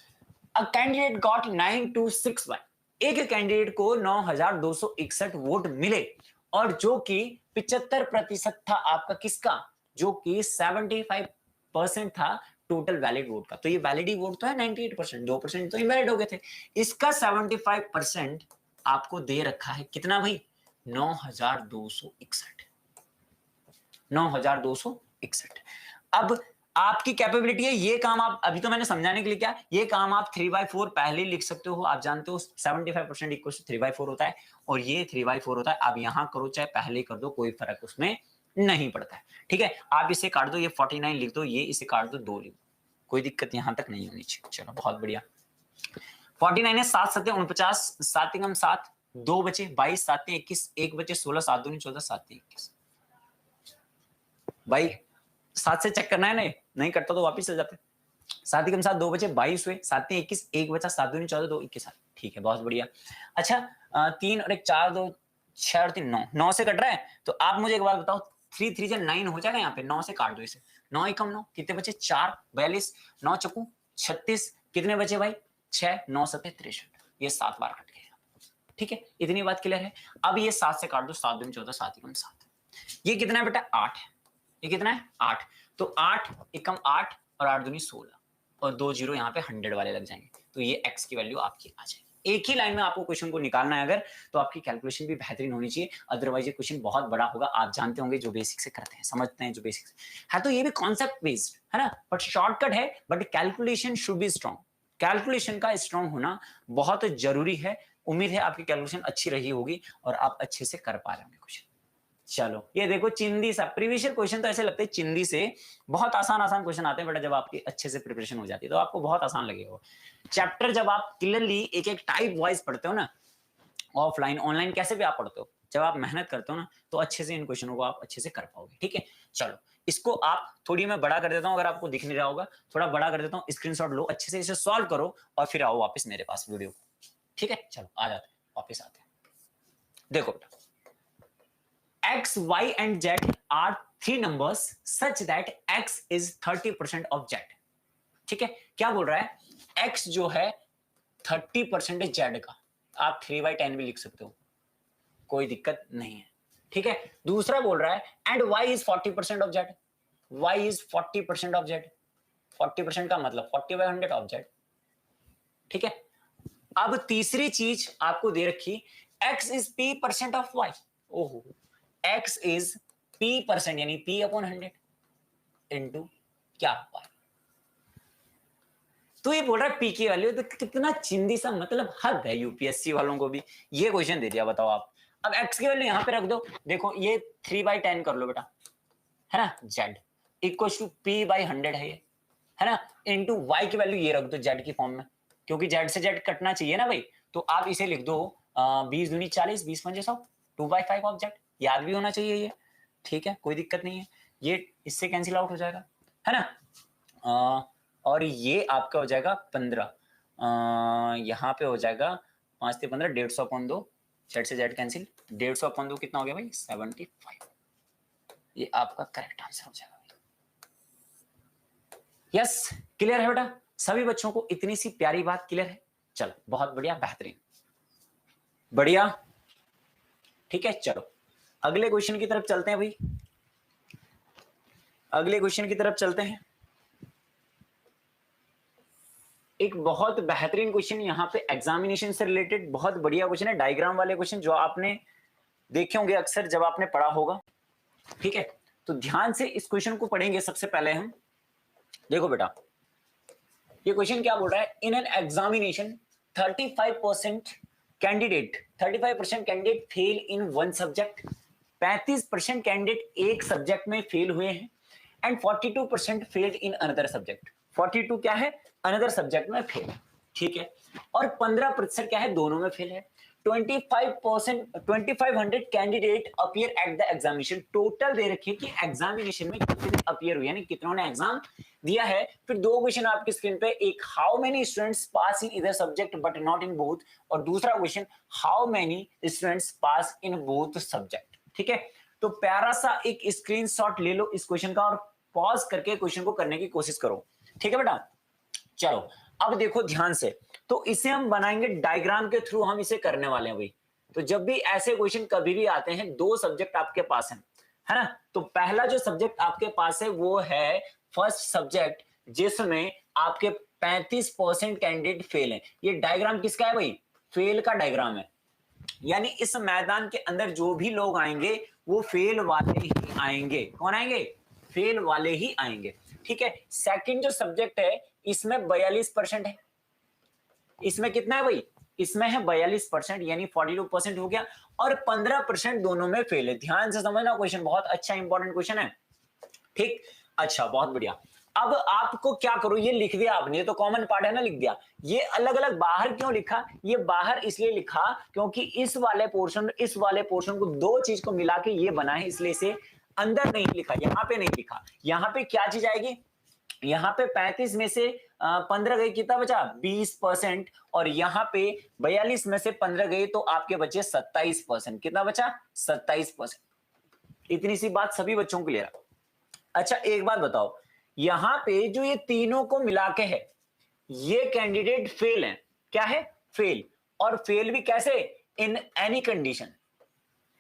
[SPEAKER 1] अ कैंडिडेट गॉट 9261, एक कैंडिडेट को 9261 वोट मिले और जो कि 75% था आपका किसका, जो कि 75% था टोटल वैलिड वोट का। तो ये वैलिड वोट तो है 98%, 2% तो इनवैलिड हो गए थे। इसका 75% आपको दे रखा है कितना भाई, 9261, 9261। अब आपकी कैपेबिलिटी है, ये काम आप अभी तो मैंने समझाने के लिए क्या, ये काम आप 3/4 पहले लिख सकते हो, आप जानते हो 75% इक्वल टू 3/4 होता है और ये 3/4 होता है। आप यहां करो चाहे पहले कर दो, कोई फर्क उसमें नहीं पड़ता है, ठीक है। आप इसे काट दो, ये 49 लिख दो, ये इसे काट दो, 2 लिख दो, कोई दिक्कत यहां तक नहीं होनी चाहिए। चलो बहुत बढ़िया, 49 है, 7 7 49, 7 एकम 7, 2 बचे 22, 7 21, 1 बचे 16, 7 दूनी 14, 7 21। भाई 7 से चेक करना है, नहीं करता तो वापिस चल जाते। 7 एकम 7, 2 बचे 22 हुए, 7 21, 1 बचा, 7 दूनी 14, 2 21, ठीक है, बहुत बढ़िया। अच्छा 3 और 1 4, 2 6 और 3 9, 9 से कट रहा है। तो आप मुझे एक बात बताओ, 3 3 से 9 हो जाएगा यहाँ पे, 9 से काट दो इसे, 9 एकम 9, कितने बचे 4, 42, 9 चकू 36, कितने बचे भाई 6, 9 7 63, ये 7 बार कट गया, ठीक है। इतनी बात क्लियर है। अब ये 7 से काट दो, 7 दूनी 14, 7 एकम 7, ये कितना है बेटा 8 है, ये कितना है 8, तो 8 एकम 8 और 8 दूनी 16 और 2 जीरो यहाँ पे 100 वाले लग जाएंगे, तो ये x की वैल्यू आपकी आ जाएगी। एक ही लाइन में आपको क्वेश्चन को निकालना है अगर, तो आपकी कैलकुलेशन भी बेहतरीन होनी चाहिए, अदरवाइज ये क्वेश्चन बहुत बड़ा होगा। आप जानते होंगे जो बेसिक से करते हैं, समझते हैं जो बेसिक है, तो ये भी कॉन्सेप्ट बेस्ड है ना, बट शॉर्टकट है, but calculation should be strong. Calculation का स्ट्रॉन्ग होना बहुत जरूरी है। उम्मीद है आपकी कैलकुलेशन अच्छी रही होगी और आप अच्छे से कर पा रहे होंगे क्वेश्चन। चलो ये देखो चिंदी सा प्रीवियस ईयर क्वेश्चन, तो ऐसे लगते हैं चिंदी से बहुत आसान क्वेश्चन आते हैं बेटा, जब आपकी अच्छे से प्रिपरेशन हो जाती है तो आपको बहुत आसान लगेगा। चैप्टर जब आप क्लियरली एक एक टाइप वाइज पढ़ते हो ना, ऑफलाइन ऑनलाइन कैसे भी आप पढ़ते हो, जब आप मेहनत करते हो ना तो अच्छे से इन क्वेश्चनों को आप अच्छे से कर पाओगे, ठीक है। चलो इसको आप थोड़ी मैं बड़ा कर देता हूँ, अगर आपको दिख नहीं रहा होगा थोड़ा बड़ा कर देता हूँ, स्क्रीनशॉट लो, अच्छे से इसे सॉल्व करो और फिर आओ वापस मेरे पास वीडियो, ठीक है। चलो आ जाते हैं, वापस आते हैं। देखो बेटा, x, y and z are 3 numbers such that x is 30% of z, ठीक है। क्या बोल रहा है, x जो है 30% है z का, आप 3/10 भी लिख सकते हो, कोई दिक्कत नहीं है, ठीक है। दूसरा बोल रहा है and y is 40% of z, y is 40% of z, 40% का मतलब 40/100 of z, ठीक है। अब तीसरी चीज आपको दे रखी, x is p% of y, ओहो, x is p% यानी p/100 इंटू क्या y, तो ये बोल रहा है p की वैल्यू, तो कितना चिंदी सा, मतलब हद है यूपीएससी वालों को भी। ये क्वेश्चन दे दिया, बताओ आप। अब x की वैल्यू यहां पे रख दो, देखो ये 3/10 कर लो बेटा, है ना, z इक्वल टू p/100 है ये, है ना, इनटू y की वैल्यू ये रख दो z की फॉर्म में, क्योंकि z से z कटना चाहिए ना भाई, तो आप इसे लिख दो 20 दूनी 40, 20 पंजे 100, 2/5 ऑफ z, याद भी होना चाहिए ये, ठीक है, कोई दिक्कत नहीं है, ये इससे कैंसिल आउट हो जाएगा, है ना। और ये आपका हो जाएगा 15, यहाँ पे हो जाएगा 5 से 15, 150 अपॉन 2, z से z कैंसिल, 150 अपॉन 2 कितना हो गया भाई 75, ये आपका करेक्ट आंसर हो जाएगा। यस, क्लियर है बेटा, सभी बच्चों को इतनी सी प्यारी बात क्लियर है, चलो बहुत बढ़िया, बेहतरीन, बढ़िया, ठीक है। चलो अगले क्वेश्चन की तरफ चलते हैं भाई, अगले क्वेश्चन की तरफ चलते हैं। एक बहुत बेहतरीन क्वेश्चन यहाँ पे एग्जामिनेशन से रिलेटेड, बहुत बढ़िया क्वेश्चन है, डायग्राम वाले क्वेश्चन जो आपने देखे होंगे अक्सर जब आपने पढ़ा होगा, ठीक है। तो ध्यान से इस क्वेश्चन को पढ़ेंगे। सबसे पहले हम देखो बेटा, ये क्वेश्चन क्या बोल रहा है, in an examination 35% candidate fail in one subject, 35% candidate एक सब्जेक्ट में फेल हुए हैं, and 42% failed in another subject, 42 क्या है, अनदर सब्जेक्ट में फेल, ठीक है, और 15% क्या है, दोनों में फेल है। 2500 candidate appear at the examination, total दे रखी है कि एग्जामिनेशन में कितने अपीयर हुए, यानी कितनों ने एग्जाम दिया है। फिर दो क्वेश्चन आपकी स्क्रीन पे, एक हाउ मेनी स्टूडेंट्स पास इन इधर subject but not in both, और दूसरा question how many students pass in both subject, ठीक है। तो प्यारा सा एक स्क्रीनशॉट ले लो इस क्वेश्चन का और पॉज करके क्वेश्चन को करने की कोशिश करो, ठीक है बेटा। चलो अब देखो ध्यान से, तो इसे हम बनाएंगे डायग्राम के थ्रू, हम इसे करने वाले हैं भाई। तो जब भी ऐसे क्वेश्चन कभी भी आते हैं, दो सब्जेक्ट आपके पास है ना, तो पहला जो सब्जेक्ट आपके पास है वो है फर्स्ट सब्जेक्ट, जिसमें आपके 35% कैंडिडेट फेल हैं। ये डायग्राम किसका है भाई, फेल का डायग्राम है, यानी इस मैदान के अंदर जो भी लोग आएंगे वो फेल वाले ही आएंगे। कौन आएंगे, फेल वाले ही आएंगे, ठीक है। सेकंड जो सब्जेक्ट है इसमें 42% है, इसमें कितना है भाई, इसमें है 42%, यानी 42% हो गया, और 15% दोनों में फेल है। ध्यान से समझना, क्वेश्चन बहुत अच्छा इंपॉर्टेंट क्वेश्चन है, ठीक। अच्छा बहुत बढ़िया, अब आपको क्या करो, ये लिख दिया आपने, ये तो कॉमन पार्ट है ना, लिख दिया। ये अलग अलग बाहर क्यों लिखा, ये बाहर इसलिए लिखा क्योंकि इस वाले पोर्शन को दो चीज को मिला के ये बना है, इसलिए इसे अंदर नहीं लिखा, यहां पे नहीं लिखा। यहां पे क्या चीज आएगी, यहाँ पे 35 में से 15 गए, कितना बचा 20%, और यहाँ पे 42 में से 15 गए तो आपके बचे 27%, कितना बचा 27%। इतनी सी बात सभी बच्चों को क्लियर। अच्छा एक बात बताओ, यहां पे जो ये तीनों को मिला के है, ये कैंडिडेट फेल है, क्या है, फेल, और फेल भी कैसे, in any condition,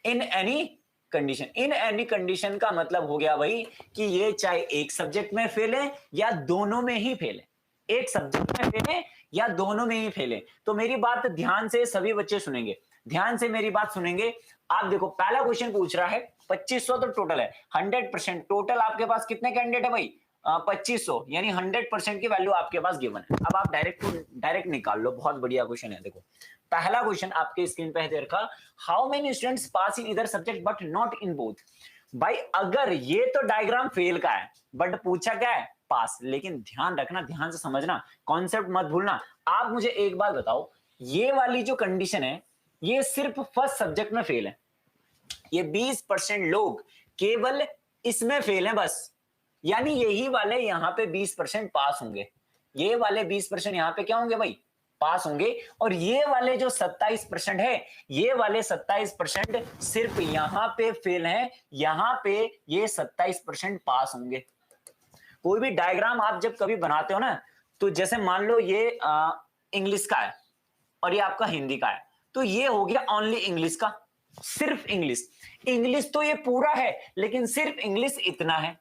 [SPEAKER 1] in any condition. In any condition का मतलब हो गया भाई कि ये चाहे एक सब्जेक्ट में फेल है या दोनों में ही फेल है, एक सब्जेक्ट में फेल है या दोनों में ही फेल है। तो मेरी बात ध्यान से सभी बच्चे सुनेंगे, ध्यान से मेरी बात सुनेंगे। आप देखो पहला क्वेश्चन पूछ रहा है 2500 तो टोटल है, 100% टोटल आपके पास कितने कैंडिडेट है भाई, 2500, यानी 100% की वैल्यू आपके पास गिवन है। अब आप डायरेक्ट निकाल लो, बहुत बढ़िया क्वेश्चन है। देखो पहला क्वेश्चन आपके स्क्रीन पे है दे रखा, हाउ मेनी स्टूडेंट्स पास इन इधर subject but not in both. भाई अगर ये तो डायग्राम फेल का है, बट पूछा क्या है, पास। लेकिन ध्यान रखना, ध्यान से समझना, कॉन्सेप्ट मत भूलना। आप मुझे एक बात बताओ, ये वाली जो कंडीशन है ये सिर्फ फर्स्ट सब्जेक्ट में फेल है, ये 20% लोग केवल इसमें फेल हैं बस, यानी यही वाले यहां पे 20% पास होंगे, ये वाले 20% यहां पे क्या होंगे भाई, पास होंगे। और ये वाले जो 27% है, ये वाले 27% सिर्फ यहां पे फेल हैं, यहां पे ये 27% पास होंगे। कोई भी डायग्राम आप जब कभी बनाते हो ना, तो जैसे मान लो ये इंग्लिश का है और ये आपका हिंदी का है, तो ये हो गया ओनली इंग्लिश का, सिर्फ इंग्लिश। इंग्लिश तो ये पूरा है लेकिन सिर्फ इंग्लिश इतना है,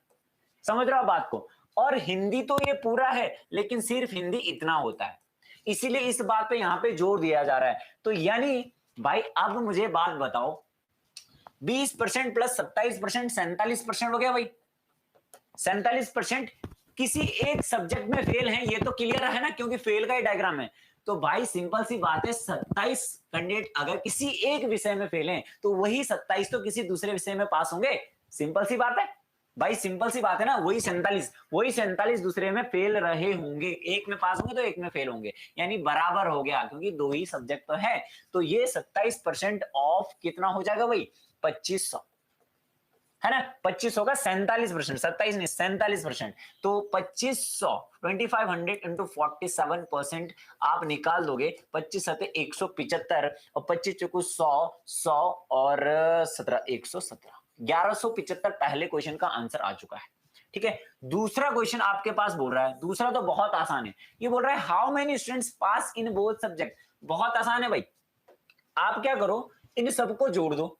[SPEAKER 1] समझ रहे हो बात को। और हिंदी तो ये पूरा है लेकिन सिर्फ हिंदी इतना होता है, इसीलिए इस बात पे यहां पे जोर दिया जा रहा है। तो यानी भाई अब मुझे बात बताओ, 20% प्लस 27% 47% हो गया भाई, 47% किसी एक सब्जेक्ट में फेल हैं, ये तो क्लियर है ना, क्योंकि फेल का ही डायग्राम है। तो भाई सिंपल सी बात है, 27 कैंडिडेट अगर किसी एक विषय में फेल हैं तो वही 27 तो किसी दूसरे विषय में पास होंगे, सिंपल सी बात है। भाई सिंपल सी बात है ना, वही 47 दूसरे में फेल रहे होंगे, एक में पास होंगे तो एक में फेल होंगे, यानी बराबर हो गया क्योंकि दो ही सब्जेक्ट तो है। तो ये 27% ऑफ कितना हो जाएगा भाई, 2500 है ना, 2500 का 47%, 27 नहीं 47%, तो 2500 2500 इंटू 47% आप निकाल दोगे, 25 सते 175 और 25 चौको 100 100 और 17 117 1175 पहले क्वेश्चन का आंसर आ चुका है। ठीक है, दूसरा क्वेश्चन आपके पास बोल रहा है, दूसरा तो बहुत आसान है, ये बोल रहा है how many students pass in both subject. बहुत आसान है भाई, आप क्या करो, इन सबको जोड़ दो,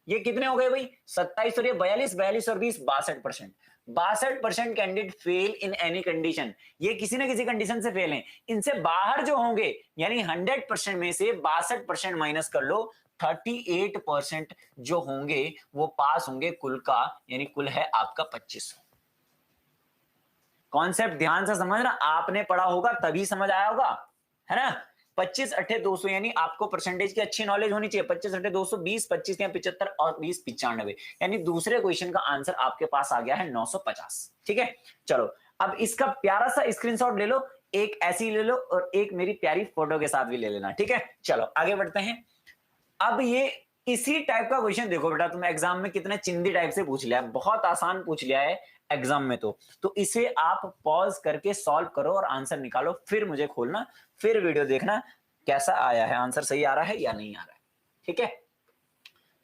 [SPEAKER 1] ये कितने हो गए भाई 27 और ये 42 42 और 20 62%। 62% candidate fail in any condition, ये किसी ना किसी कंडीशन से फेल हैं। इनसे बाहर जो होंगे यानी 100% में से 62% माइनस कर लो, 38% जो होंगे वो पास होंगे कुल का, यानी कुल है आपका 2500। कॉन्सेप्ट ध्यान से समझना, आपने पढ़ा होगा तभी समझ आया होगा, है ना। 25 अट्ठे 200, यानी आपको परसेंटेज की अच्छी नॉलेज होनी चाहिए। 25 अट्ठे 200, 20 25 या 75 और 20 95, यानी दूसरे क्वेश्चन का आंसर आपके पास आ गया है 950। ठीक है, चलो अब इसका प्यारा सा स्क्रीनशॉट ले लो, एक ऐसी ले लो और एक मेरी प्यारी फोटो के साथ भी ले लेना। ठीक है, चलो आगे बढ़ते हैं। अब ये इसी टाइप का क्वेश्चन देखो बेटा, तुम एग्जाम में कितने चिंदी टाइप से पूछ लिया है, बहुत आसान पूछ लिया है एग्जाम में, तो इसे आप पॉज करके सॉल्व करो और आंसर निकालो, फिर मुझे खोलना, फिर वीडियो देखना कैसा आया है, आंसर सही आ रहा है या नहीं आ रहा है। ठीक है,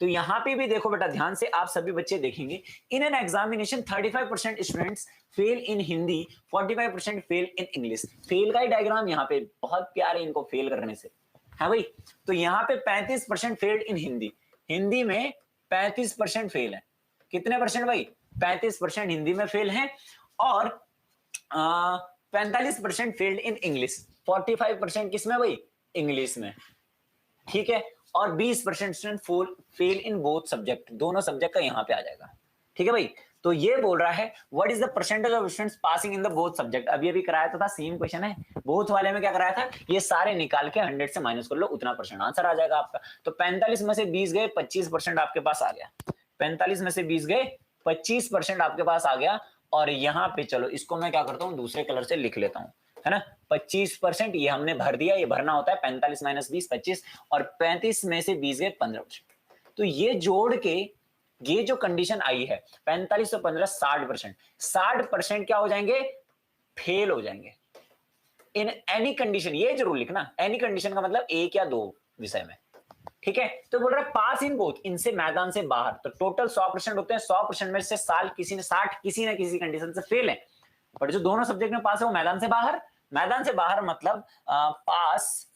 [SPEAKER 1] तो यहां पे भी देखो बेटा ध्यान से, आप सभी बच्चे देखेंगे, in an examination 35% students fail in Hindi, 45% fail in English. Fail का ही डायग्राम यहाँ पे बहुत प्यारे, इनको फेल करने से है भाई। तो यहाँ पे 35% फेल्ड इन हिंदी, हिंदी में 35% फेल है, कितने परसेंट भाई 35% हिंदी में फेल है, और 45% फेल्ड इन इंग्लिश, 45% किसमें भाई इंग्लिश में। ठीक है, और 20% student fail in both subject, दोनों सब्जेक्ट का यहाँ पे आ जाएगा। ठीक है भाई, तो ये बोल रहा है what is the percentage of students passing in the both subject. अभी अभी कराया था सेम क्वेश्चन है, बोथ वाले में क्या कराया था, ये सारे निकाल के 100 से माइनस कर लो, उतना परसेंट आंसर आ जाएगा आपका। तो 45 में से 20 गए, 25% आपके पास आ गया, 45 में से 20 गए, 25% आपके पास आ गया। और यहाँ पे चलो इसको मैं क्या करता हूँ, दूसरे कलर से लिख लेता हूँ, है ना। 25% ये हमने भर दिया, ये भरना होता है 45 माइनस 20 25, और 35 में से 20 गए 15%। तो ये जोड़ के ये जो कंडीशन आई है 45 और 15 60%, 60% क्या हो जाएंगे, फेल हो जाएंगे इन एनी कंडीशन। ये जरूर लिखना, एनी कंडीशन का मतलब एक या दो विषय में। ठीक है, तो बोल रहा है पास इन बोथ, इनसे मैदान से बाहर, तो टोटल 100% होते हैं, 100% में से 60 किसी ना किसी कंडीशन से फेल है, पर जो दोनों सब्जेक्ट में पास है वो मैदान से बाहर। मैदान से बाहर मतलब पास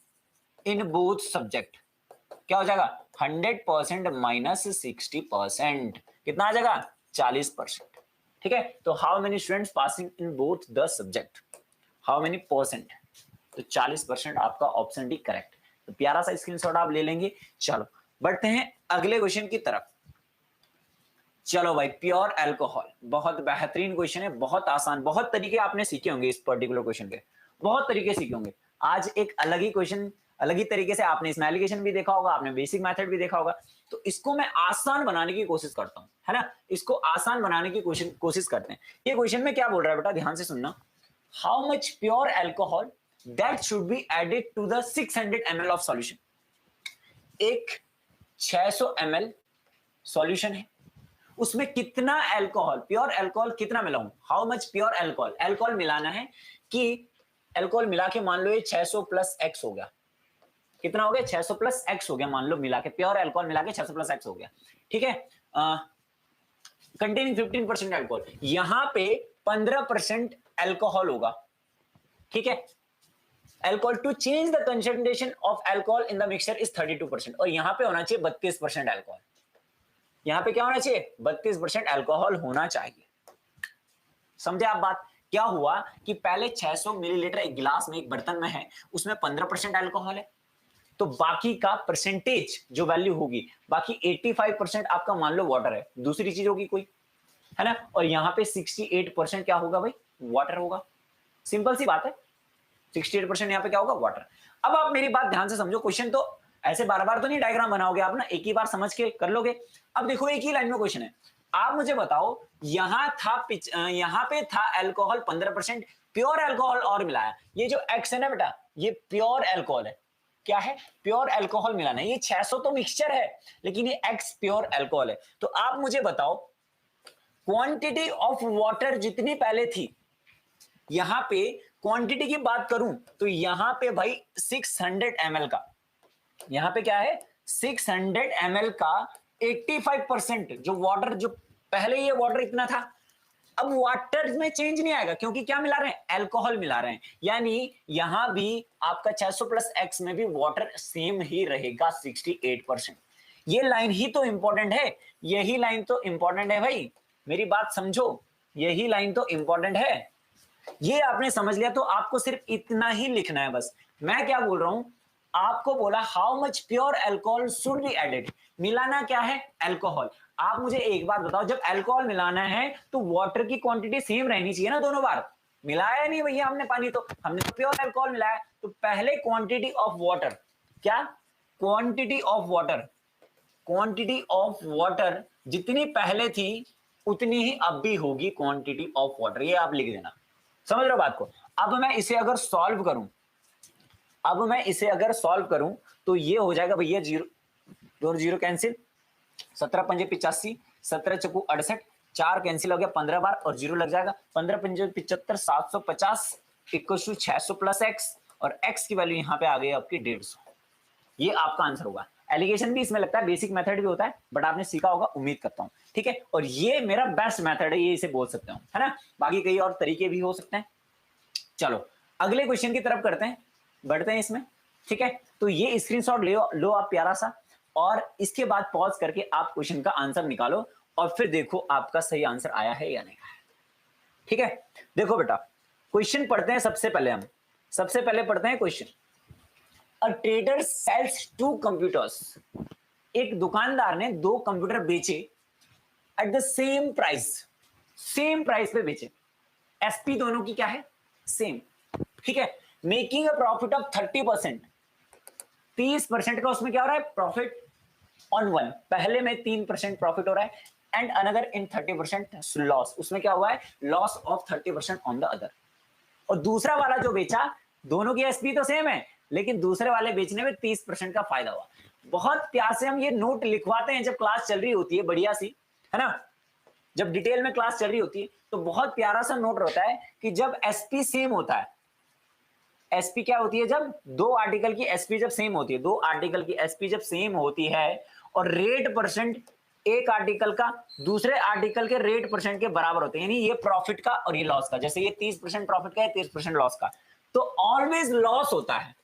[SPEAKER 1] इन बोथ सब्जेक्ट, क्या हो जाएगा 100% माइनस 60%, कितना आ जाएगा 40%। ठीक है, तो how many students passing in both the subject, how many percent, तो 40% आपका ऑप्शन डी करेक्ट। तो प्यारा सा स्क्रीनशॉट आप ले लेंगे। चलो बढ़ते हैं अगले क्वेश्चन की तरफ। चलो भाई, प्योर अल्कोहल, बहुत बेहतरीन क्वेश्चन है, बहुत आसान, बहुत तरीके आपने सीखे होंगे इस पर्टिकुलर क्वेश्चन के, बहुत तरीके सीखे होंगे। आज एक अलग ही क्वेश्चन, अलग ही तरीके से, आपने इसमें एलिगेशन भी देखा होगा, आपने बेसिक मेथड भी देखा होगा, तो इसको मैं आसान बनाने की कोशिश करता हूं, है ना। इसको आसान बनाने की कोशिश करते हैं। ये क्वेश्चन में क्या बोल रहा है बेटा, ध्यान से सुनना। How much pure alcohol that should be added to the 600 ml of solution. एक 600 ml सॉल्यूशन है, उसमें कितना अल्कोहल, प्योर अल्कोहल कितना मिलाऊं, how much pure alcohol, alcohol मिलाना है कि अल्कोहल मिला के मान लो ये 600 प्लस एक्स हो गया, कितना हो गया 600 प्लस एक्स हो गया, मान लो मिला के, प्योर अल्कोहल मिला के 600 प्लस एक्स हो गया। ठीक है, कंटेनिंग 15% अल्कोहल, यहां पे 15% अल्कोहल होगा। ठीक है, alcohol to change the concentration of alcohol in the mixture is 32%, और यहां पे होना चाहिए 32% अल्कोहल, यहां पे क्या होना चाहिए 32% अल्कोहल होना चाहिए। समझे आप बात, क्या हुआ कि पहले 600 मिलीलीटर एक गिलास में, एक बर्तन में है, उसमें 15% अल्कोहल है, तो बाकी का परसेंटेज जो वैल्यू होगी, बाकी 85% आपका मान लो वाटर है, दूसरी चीज होगी कोई, है ना, और यहां पे 68% क्या होगा भाई, वाटर होगा। सिंपल सी बात है, 68% यहां पे क्या होगा, वाटर। अब आप मेरी बात ध्यान से समझो, क्वेश्चन तो ऐसे बार बार तो नहीं डायग्राम बनाओगे आप ना, एक ही बार समझ के कर लोगे। अब देखो एक ही लाइन में क्वेश्चन है, आप मुझे बताओ, यहाँ पे था अल्कोहल 15%, प्योर अल्कोहल और मिलाया, ये जो एक्स है ना बेटा, ये प्योर अल्कोहल है। क्या है? प्योर अल्कोहल मिलाना है। ये 600 तो मिक्सचर है, लेकिन ये एक्स प्योर अल्कोहल है। तो आप मुझे बताओ, क्वांटिटी ऑफ वाटर जितनी पहले थी, यहां पे क्वांटिटी की बात करूं तो यहां पे भाई 600 ml का, यहां पे क्या है 600 ml का 85% जो वाटर, जो पहले ये वाटर इतना था, अब वाटर में चेंज नहीं आएगा, क्योंकि क्या मिला रहे हैं? अल्कोहल मिला रहे हैं। यानी यहां भी आपका 600 प्लस एक्स में भी वाटर सेम ही रहेगा 68%। ये लाइन ही तो इंपॉर्टेंट है, यही लाइन तो इंपॉर्टेंट है भाई, मेरी बात समझो, यही लाइन तो इंपॉर्टेंट है। ये आपने समझ लिया तो आपको सिर्फ इतना ही लिखना है बस। मैं क्या बोल रहा हूं, आपको बोला how much pure alcohol should be added, मिलाना क्या है? अल्कोहल। आप मुझे एक बात बताओ, जब अल्कोहल मिलाना है तो वाटर की क्वांटिटी सेम रहनी चाहिए ना दोनों बार। मिलाया नहीं भैया हमने पानी, तो हमने तो प्योर अल्कोहल मिलाया, तो पहले क्वांटिटी ऑफ वाटर, क्या quantity of water, quantity of water जितनी पहले थी उतनी ही अब भी होगी क्वांटिटी ऑफ वाटर, ये आप लिख देना। समझ रहे हो बात को? अब मैं इसे अगर सॉल्व करूं, तो ये हो जाएगा भैया 0 दो 0 कैंसिल, 17 पंजे 85, 17 चक्कू 68, 4 कैंसिल हो गया 15 बार और 0 लग जाएगा, 15 पंजे 75, 750 इक्वल टू 600 प्लस एक्स, और एक्स की वैल्यू यहाँ पे आ गई आपकी 150। ये आपका आंसर होगा। एलिगेशन भी इसमें लगता है, बेसिक मेथड भी होता है, बट आपने सीखा होगा उम्मीद करता हूं, ठीक है। और ये मेरा बेस्ट मेथड है, ये इसे बोल सकते हो, है ना। बाकी कई और तरीके भी हो सकते हैं। चलो अगले क्वेश्चन की तरफ करते हैं, बढ़ते हैं इसमें, ठीक है। तो ये स्क्रीनशॉट लो आप प्यारा सा, और इसके बाद पॉज करके आप क्वेश्चन का आंसर निकालो और फिर देखो आपका सही आंसर आया है या नहीं आया, ठीक है। देखो बेटा, क्वेश्चन पढ़ते हैं। सबसे पहले पढ़ते हैं question. A trader sells 2 computers, एक दुकानदार ने 2 कंप्यूटर बेचे एट द सेम प्राइस पे बेचे। एसपी दोनों की क्या है? सेम, ठीक है। मेकिंग अ प्रॉफिट ऑफ 30%, 30% का उसमें क्या हो रहा है? प्रॉफिट ऑन वन, पहले में 3% प्रॉफिट हो रहा है, एंड अनदर इन 30% लॉस, उसमें क्या हुआ है? Loss of 30% on the other. और दूसरा वाला जो बेचा, दोनों की एसपी तो सेम है, लेकिन दूसरे वाले बेचने में 30% का फायदा हुआ। बहुत प्यार से हम ये नोट लिखवाते हैं जब क्लास चल रही होती है, बढ़िया सी, है ना। जब डिटेल में क्लास चल रही होती है तो बहुत प्यारा सा नोट रहता है कि जब एसपी सेम होता है, एसपी क्या होती है? जब 2 आर्टिकल की एसपी जब सेम होती है, 2 आर्टिकल की एसपी जब सेम होती है और रेट परसेंट एक आर्टिकल का दूसरे आर्टिकल के रेट परसेंट के बराबर होते हैं, यानी ये प्रॉफिट का और ये लॉस का, जैसे ये 30% प्रॉफिट का है, 30% लॉस का, तो ऑलवेज लॉस होता है।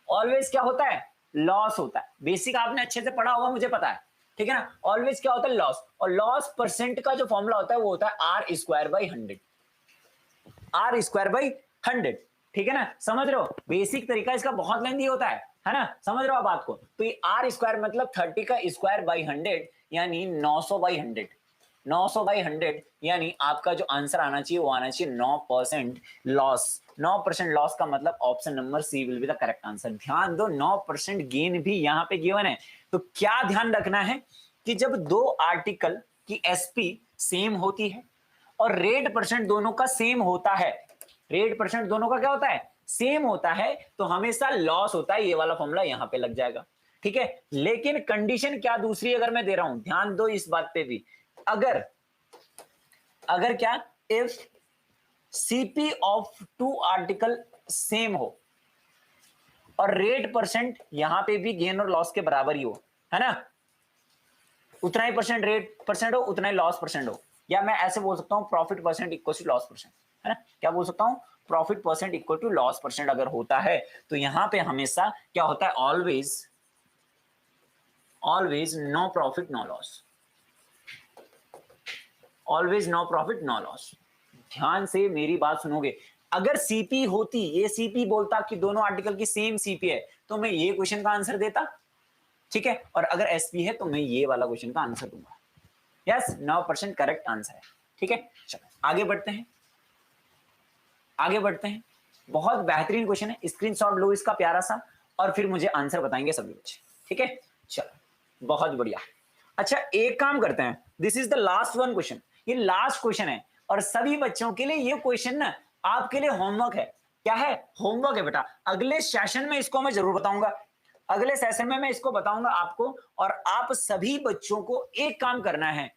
[SPEAKER 1] ऑलवेज क्या होता है? लॉस होता है। बेसिक आपने अच्छे से पढ़ा होगा, मुझे पता है, ठीक है ना। ऑलवेज क्या होता है? लॉस। और लॉस परसेंट का जो फॉर्मूला होता है वो होता है r square by 100, r square by 100, ठीक है ना। समझ रहे हो? बेसिक तरीका इसका बहुत लेंथी होता है ना। समझ रहे हो आप बात को? तो ये आर स्क्वायर मतलब 30 का स्क्वायर बाई 100, यानी 900 बाई 100, 900 बाई 100, यानी आपका जो आंसर आना चाहिए वो आना चाहिए 9% लॉस। 9% लॉस का मतलब option number C will be the correct answer. ध्यान दो, 9% गेन भी यहाँ पे गिवन है। तो क्या ध्यान रखना है कि जब 2 आर्टिकल की एसपी सेम होती है और रेट परसेंट दोनों का सेम होता है, रेट परसेंट दोनों का क्या होता है? सेम होता है, तो हमेशा लॉस होता है। ये वाला फॉर्मूला यहां पे लग जाएगा, ठीक है। लेकिन कंडीशन क्या दूसरी अगर मैं दे रहा हूं, ध्यान दो इस बात पे भी, अगर क्या, if CP of 2 article same हो और रेट परसेंट यहां पे भी गेन और लॉस के बराबर ही हो, है ना, उतना ही परसेंट रेट परसेंट हो, उतना ही लॉस परसेंट हो, या मैं ऐसे बोल सकता हूं profit percent equal to loss percent, है ना। क्या बोल सकता हूं? Profit percent equal to loss percent अगर होता है तो यहां पे हमेशा क्या होता है? Always no profit no loss, always no profit no loss. ध्यान से मेरी बात सुनोगे। अगर सीपी होती, ये सीपी बोलता कि दोनों आर्टिकल की सेम सीपी है, तो मैं ये क्वेश्चन का आंसर देता, ठीक है। और अगर एसपी है तो मैं ये वाला क्वेश्चन का आंसर दूंगा। यस, 9% करेक्ट आंसर है, ठीक है। चलो आगे बढ़ते हैं। बहुत बेहतरीन क्वेश्चन है, स्क्रीनशॉट लो इसका प्यारा सा, और फिर मुझे आंसर बताएंगे सभी बच्चे, ठीक है। चलो बहुत बढ़िया। अच्छा एक काम करते हैं, this is the last one question, ये लास्ट क्वेश्चन है और सभी बच्चों के लिए ये क्वेश्चन ना आपके लिए होमवर्क है। क्या है? होमवर्क है बेटा। अगले सेशन में इसको मैं जरूर बताऊंगा, अगले सेशन में मैं इसको बताऊंगा आपको। और आप सभी बच्चों को एक काम करना है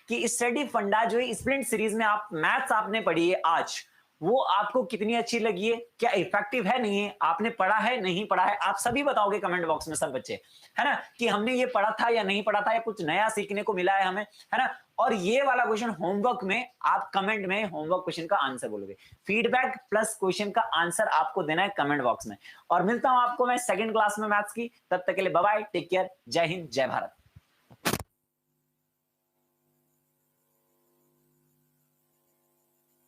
[SPEAKER 1] कि स्टडी फंडा जो है स्प्लिंट सीरीज में आप मैथ्स आपने पढ़ी है आज, वो आपको कितनी अच्छी लगी है, क्या इफेक्टिव है नहीं है, आपने पढ़ा है नहीं पढ़ा है, आप सभी बताओगे कमेंट बॉक्स में सब बच्चे, है ना, कि हमने ये पढ़ा था या नहीं पढ़ा था या कुछ नया सीखने को मिला है हमें, है ना। और ये वाला क्वेश्चन होमवर्क में आप कमेंट में होमवर्क क्वेश्चन का आंसर बोलोगे, फीडबैक प्लस क्वेश्चन का आंसर आपको देना है कमेंट बॉक्स में। और मिलता हूं आपको मैं सेकंड क्लास में मैथ्स की, तब तक के लिए बाय बाय, टेक केयर, जय हिंद जय भारत।